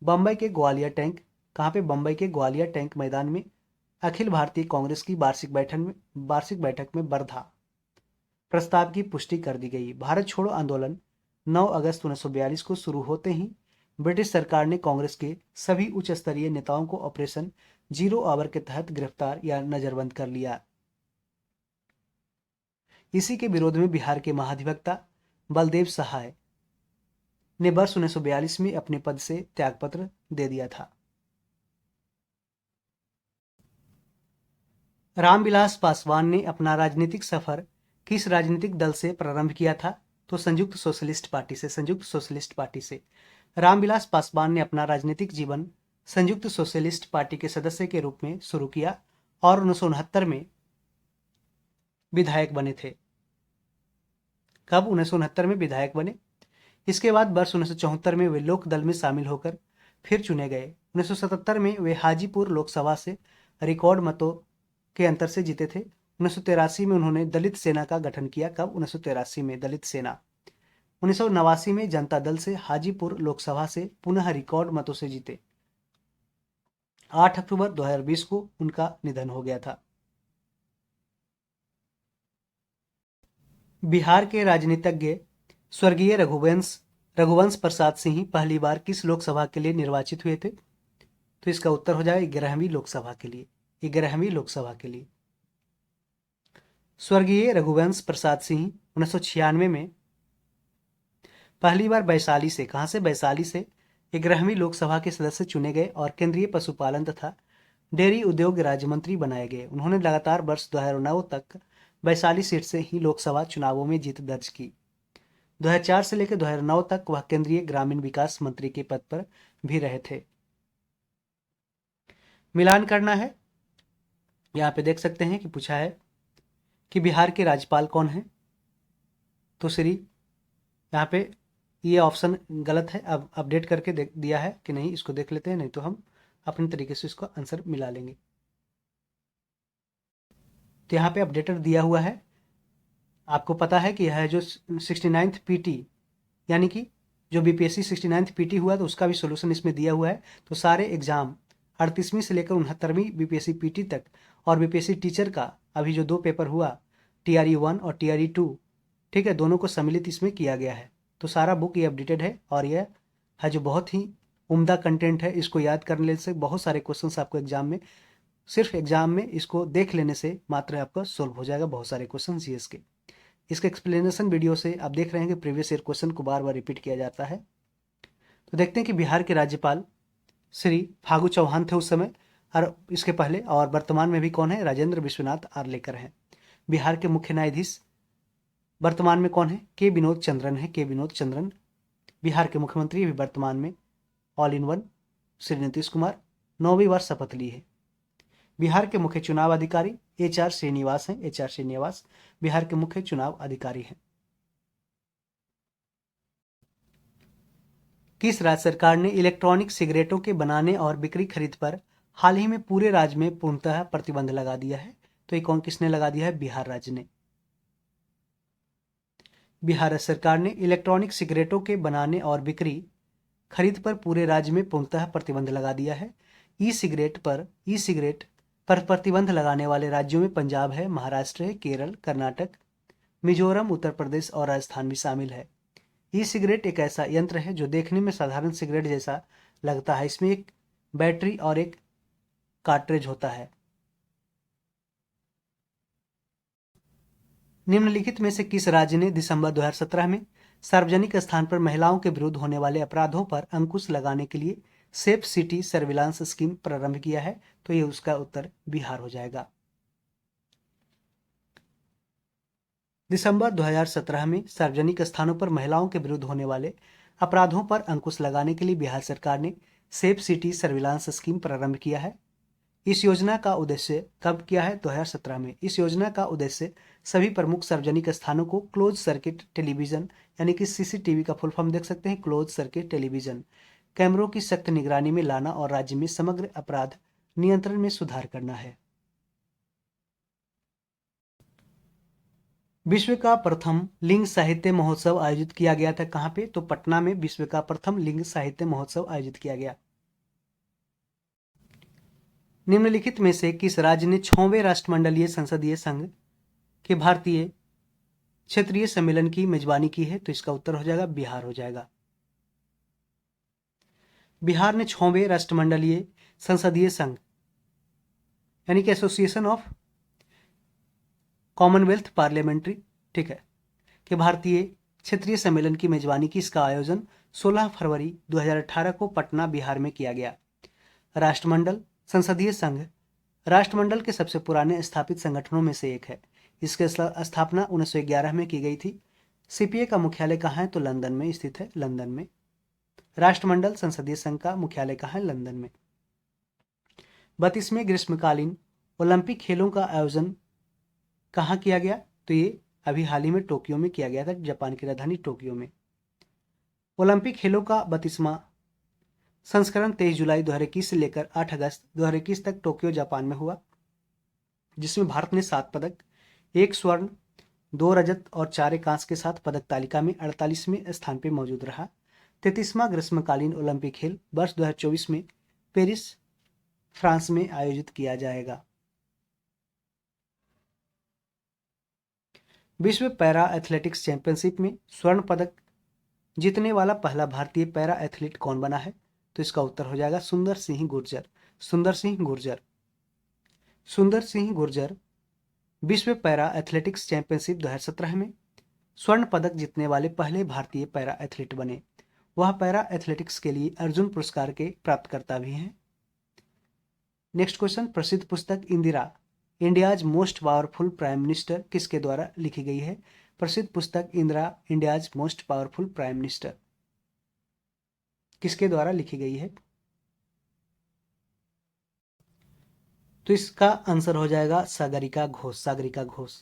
A: बंबई के ग्वालियर टैंक मैदान में अखिल भारतीय कांग्रेस की वार्षिक बैठक में वर्धा प्रस्ताव की पुष्टि कर दी गई। भारत छोड़ो आंदोलन 9 अगस्त 1942 को शुरू होते ही ब्रिटिश सरकार ने कांग्रेस के सभी उच्च स्तरीय नेताओं को ऑपरेशन जीरो आवर के तहत गिरफ्तार या नजरबंद कर लिया। इसी के विरोध में बिहार के महाधिवक्ता बलदेव सहाय ने वर्ष 1942 में अपने पद से त्यागपत्र दे दिया था। रामविलास पासवान ने अपना राजनीतिक सफर किस राजनीतिक दल से प्रारंभ किया था? तो संयुक्त सोशलिस्ट पार्टी से। रामविलास पासवान ने अपना राजनीतिक जीवन संयुक्त सोशलिस्ट पार्टी के सदस्य के रूप में शुरू किया और 1969 में विधायक बने थे। कब? 1969 में विधायक बने। इसके बाद वर्ष 1974 में वे लोक दल में शामिल होकर फिर चुने गए। 1977 में वे हाजीपुर लोकसभा से रिकॉर्ड मतों के अंतर से जीते थे। 1983 में उन्होंने दलित सेना का गठन किया। कब? 1983 में दलित सेना। 1989 में जनता दल से हाजीपुर लोकसभा से पुनः रिकॉर्ड मतों से जीते। 8 अक्टूबर 2020 को उनका निधन हो गया था। बिहार के राजनीतिज्ञ स्वर्गीय रघुवंश प्रसाद सिंह पहली बार किस लोकसभा के लिए निर्वाचित हुए थे? तो इसका उत्तर हो जाएगा 11वीं लोकसभा के लिए। स्वर्गीय रघुवंश प्रसाद सिंह 1996 में पहली बार वैशाली से, कहां से? वैशाली से 11वीं लोकसभा के सदस्य चुने गए और केंद्रीय पशुपालन तथा डेयरी उद्योग राज्य मंत्री बनाए गए। उन्होंने लगातार वर्ष 2009 तक वैशाली सीट से ही लोकसभा चुनावों में जीत दर्ज की। 2004 से लेकर 2009 तक वह केंद्रीय ग्रामीण विकास मंत्री के पद पर भी रहे थे। मिलान करना है। यहाँ पे देख सकते हैं कि पूछा है कि बिहार के राज्यपाल कौन है? तो यहाँ पे ये ऑप्शन गलत है, अब अपडेट करके दिया है कि नहीं, इसको देख लेते हैं, नहीं तो हम अपने तरीके से इसको आंसर मिला लेंगे। तो यहाँ पे अपडेटेड दिया हुआ है। आपको पता है कि यह जो 69th पीटी यानी कि जो बीपीएससी 69th पीटी हुआ तो उसका भी सोल्यूशन इसमें दिया हुआ है। तो सारे एग्जाम 38वीं से लेकर 69वीं बीपीएससी पीटी तक और बीपीएससी टीचर का अभी जो 2 पेपर हुआ TRE 1 और TRE 2, ठीक है, दोनों को सम्मिलित इसमें किया गया है। तो सारा बुक ये अपडेटेड है और यह है जो बहुत ही उम्दा कंटेंट है, इसको याद करने से बहुत सारे क्वेश्चंस आपको एग्जाम में, सिर्फ एग्जाम में इसको देख लेने से मात्र आपका सोल्व हो जाएगा बहुत सारे क्वेश्चन जीएस के। इसके एक्सप्लेनेशन वीडियो से आप देख रहे हैं कि प्रीवियस ईयर क्वेश्चन को बार बार रिपीट किया जाता है। तो देखते हैं कि बिहार के राज्यपाल श्री फागू चौहान थे उस समय, और इसके पहले, और वर्तमान में भी कौन है, राजेंद्र विश्वनाथ आर्लेकर हैं। बिहार के मुख्य न्यायाधीश वर्तमान में कौन है, के विनोद चंद्रन है, के विनोद चंद्रन। बिहार के मुख्यमंत्री भी वर्तमान में all in one Shri Nitish Kumar 9वीं बार शपथ ली है। बिहार के मुख्य चुनाव अधिकारी HR श्रीनिवास हैं, HR श्रीनिवास बिहार के मुख्य चुनाव अधिकारी हैं। किस राज्य सरकार ने इलेक्ट्रॉनिक सिगरेटों के बनाने और बिक्री खरीद पर हाल ही में पूरे राज्य में पूर्णतः प्रतिबंध लगा दिया है? तो ये कौन किसने लगा दिया है? बिहार राज्य ने। बिहार राज्य सरकार ने इलेक्ट्रॉनिक सिगरेटों के बनाने और बिक्री खरीद पर पूरे राज्य में पूर्णतः प्रतिबंध लगा दिया है। ई सिगरेट पर प्रतिबंध लगाने वाले राज्यों में पंजाब है, महाराष्ट्र है, केरल, कर्नाटक, मिजोरम, उत्तर प्रदेश और राजस्थान भी शामिल है। ई सिगरेट एक ऐसा यंत्र है जो देखने में साधारण सिगरेट जैसा लगता है। इसमें एक बैटरी और एक कार्ट्रिज होता है। निम्नलिखित में से किस राज्य ने दिसंबर 2017 में सार्वजनिक स्थान पर महिलाओं के विरुद्ध होने वाले अपराधों पर अंकुश लगाने के लिए सेफ सिटी सर्विलांस स्कीम प्रारंभ किया है? तो ये उसका उत्तर बिहार हो जाएगा। दिसंबर 2017 में सार्वजनिक स्थानों पर महिलाओं के विरुद्ध होने वाले अपराधों पर अंकुश लगाने के लिए बिहार सरकार ने सेफ सिटी सर्विलांस स्कीम प्रारंभ किया है। इस योजना का उद्देश्य कब किया है? 2017 में। इस योजना का उद्देश्य सभी प्रमुख सार्वजनिक स्थानों को क्लोज सर्किट टेलीविजन यानी कि CCTV का फुल फॉर्म देख सकते हैं, क्लोज सर्किट टेलीविजन कैमरों की सख्त निगरानी में लाना और राज्य में समग्र अपराध नियंत्रण में सुधार करना है। विश्व का प्रथम लिंग साहित्य महोत्सव आयोजित किया गया था कहां पे? तो पटना में विश्व का प्रथम लिंग साहित्य महोत्सव आयोजित किया गया। निम्नलिखित में से किस राज्य ने 6वें राष्ट्रमंडलीय संसदीय संघ के भारतीय क्षेत्रीय सम्मेलन की मेजबानी की है? तो इसका उत्तर हो जाएगा बिहार हो जाएगा। बिहार ने 6वें राष्ट्रमंडलीय संसदीय संघ यानी कि एसोसिएशन ऑफ कॉमनवेल्थ पार्लियामेंट्री, ठीक है, के भारतीय क्षेत्रीय सम्मेलन की मेजबानी की। इसका आयोजन 16 फरवरी 2018 को पटना बिहार में किया गया। राष्ट्रमंडल संसदीय संघ राष्ट्रमंडल के सबसे पुराने स्थापित संगठनों में से एक है। इसकी स्थापना 1911 में की गई थी। CPA का मुख्यालय कहाँ है? तो लंदन में स्थित है, लंदन में। राष्ट्रमंडल संसदीय संघ का मुख्यालय कहाँ है? लंदन में। 32वें ग्रीष्मकालीन ओलंपिक खेलों का आयोजन कहाँ किया गया? तो ये अभी हाल ही में टोक्यो में किया गया था, जापान की राजधानी टोक्यो में। ओलंपिक खेलों का 32वां संस्करण 23 जुलाई 2021 से लेकर 8 अगस्त 2021 तक टोक्यो जापान में हुआ, जिसमें भारत ने 7 पदक, 1 स्वर्ण, 2 रजत और 4 कांस्य के साथ पदक तालिका में 48वें स्थान पर मौजूद रहा। 33वां ग्रीष्मकालीन ओलंपिक खेल वर्ष 2024 में पेरिस, फ्रांस में आयोजित किया जाएगा। विश्व पैरा एथलेटिक्स चैंपियनशिप में स्वर्ण पदक जीतने वाला पहला भारतीय पैरा एथलीट कौन बना है? तो इसका उत्तर हो जाएगा सुंदर सिंह गुर्जर। सुंदर सिंह गुर्जर। सुंदर सिंह गुर्जर विश्व पैरा एथलेटिक्स चैंपियनशिप 2017 में स्वर्ण पदक जीतने वाले पहले भारतीय पैरा एथलीट बने। वह पैरा एथलेटिक्स के लिए अर्जुन पुरस्कार के प्राप्तकर्ता भी हैं। नेक्स्ट क्वेश्चन, प्रसिद्ध पुस्तक Indira India's most powerful prime minister किसके द्वारा लिखी गई है? प्रसिद्ध पुस्तक Indira India's most powerful prime minister किसके द्वारा लिखी गई है? तो इसका आंसर हो जाएगा सागरिका घोष। सागरिका घोष।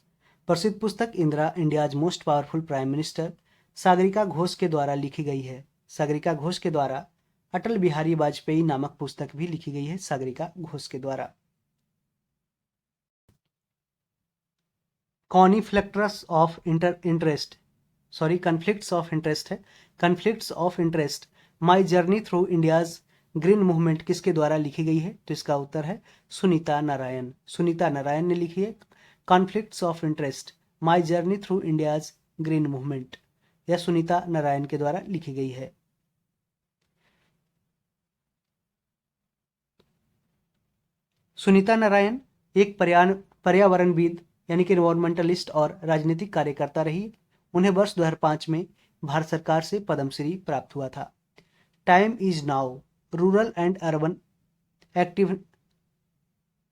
A: प्रसिद्ध पुस्तक Indira India's most powerful prime minister Sagarika Ghosh के द्वारा लिखी गई है। सागरिका घोष के द्वारा अटल बिहारी वाजपेयी नामक पुस्तक भी लिखी गई है, सागरिका घोष के द्वारा। कॉन्फ्लिक्ट्स ऑफ इंटरेस्ट है। Conflicts of interest my journey through India's green movement किसके द्वारा लिखी गई है? तो इसका उत्तर है सुनीता नारायण। सुनीता नारायण ने लिखी है conflicts of interest my journey through India's green movement. यह सुनीता नारायण के द्वारा लिखी गई है। सुनीता नारायण एक पर्यावरणविद यानी कि एनवायरमेंटलिस्ट और राजनीतिक कार्यकर्ता रही। उन्हें वर्ष 2005 में भारत सरकार से पद्मश्री प्राप्त हुआ था। Time is now, rural and urban active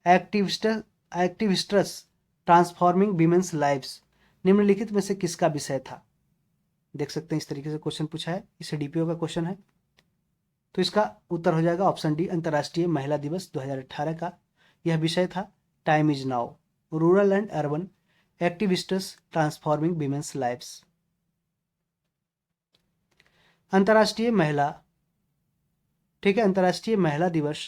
A: activists transforming women's lives निम्नलिखित में से किसका विषय था? देख सकते हैं इस तरीके से क्वेश्चन पूछा है, इसे डीपीओ का क्वेश्चन है। तो इसका उत्तर हो जाएगा ऑप्शन डी, अंतर्राष्ट्रीय महिला दिवस 2018 का यह विषय था। Time is now, rural and urban activists transforming women's lives. अंतर्राष्ट्रीय महिला, ठीक है, अंतर्राष्ट्रीय महिला दिवस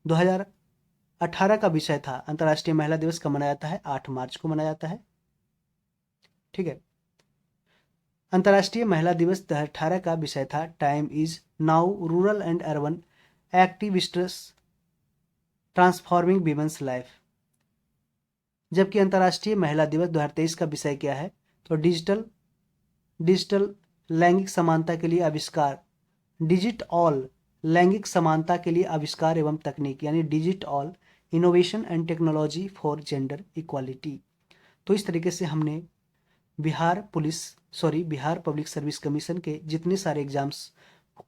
A: 2018 का विषय था। अंतर्राष्ट्रीय महिला दिवस कब मनाया जाता है? 8 मार्च को मनाया जाता है। ठीक है, अंतर्राष्ट्रीय महिला दिवस 2018 का विषय था time is now, rural and urban activists transforming women's life. जबकि अंतर्राष्ट्रीय महिला दिवस 2023 का विषय क्या है? तो डिजिटल लैंगिक समानता के लिए आविष्कार, डिजिट ऑल लैंगिक समानता के लिए आविष्कार एवं तकनीक, यानी digit all innovation and technology for gender equality. तो इस तरीके से हमने बिहार पब्लिक सर्विस कमीशन के जितने सारे एग्जाम्स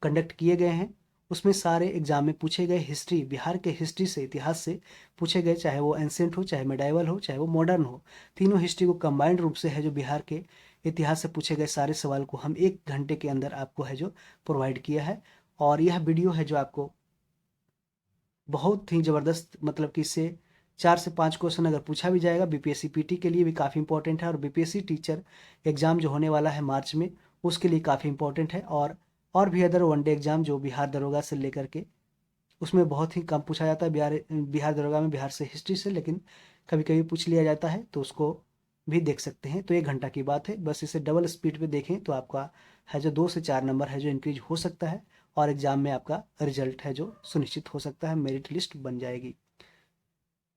A: कंडक्ट किए गए हैं उसमें सारे एग्जाम में पूछे गए हिस्ट्री, बिहार के हिस्ट्री से, इतिहास से पूछे गए, चाहे वो एंशिएंट हो, चाहे मेडाइवल हो, चाहे वो मॉडर्न हो, तीनों हिस्ट्री को कंबाइंड रूप से है जो बिहार के इतिहास से पूछे गए सारे सवाल को हम 1 घंटे के अंदर आपको है जो प्रोवाइड किया है। और यह वीडियो है जो आपको बहुत ही ज़बरदस्त, मतलब कि इससे 4 से 5 क्वेश्चन अगर पूछा भी जाएगा बीपीएससी पीटी के लिए भी काफ़ी इंपॉर्टेंट है, और बीपीएससी टीचर एग्ज़ाम जो होने वाला है मार्च में उसके लिए काफ़ी इंपॉर्टेंट है। और भी अदर वनडे एग्ज़ाम जो बिहार दरोगा से लेकर के उसमें बहुत ही कम पूछा जाता है। बिहार दरोगा में बिहार से हिस्ट्री से, लेकिन कभी कभी पूछ लिया जाता है, तो उसको भी देख सकते हैं। तो 1 घंटा की बात है, बस इसे डबल स्पीड पे देखें तो आपका है जो 2 से 4 नंबर है जो इंक्रीज हो सकता है, और एग्ज़ाम में आपका रिजल्ट है जो सुनिश्चित हो सकता है, मेरिट लिस्ट बन जाएगी।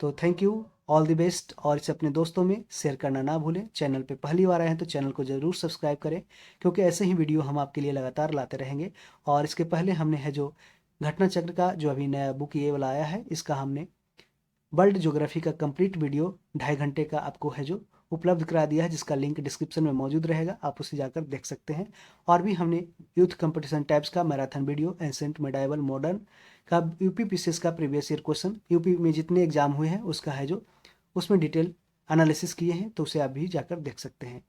A: तो thank you, all the best, और इसे अपने दोस्तों में शेयर करना ना भूलें। चैनल पे पहली बार आए हैं तो चैनल को ज़रूर सब्सक्राइब करें, क्योंकि ऐसे ही वीडियो हम आपके लिए लगातार लाते रहेंगे। और इसके पहले हमने है जो घटना चक्र का जो अभी नया बुक ये वाला आया है, इसका हमने वर्ल्ड ज्योग्राफी का कंप्लीट वीडियो 2.5 घंटे का आपको है जो उपलब्ध करा दिया है, जिसका लिंक डिस्क्रिप्शन में मौजूद रहेगा, आप उसे जाकर देख सकते हैं। और भी हमने यूथ कंपटीशन टाइप्स का marathon video, ancient, medieval, modern का, यूपी पीसीएस का प्रीवियस ईयर क्वेश्चन, यूपी में जितने एग्जाम हुए हैं उसका है जो उसमें डिटेल एनालिसिस किए हैं, तो उसे आप भी जाकर देख सकते हैं।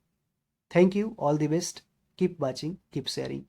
A: Thank you, all the best, keep watching, keep sharing.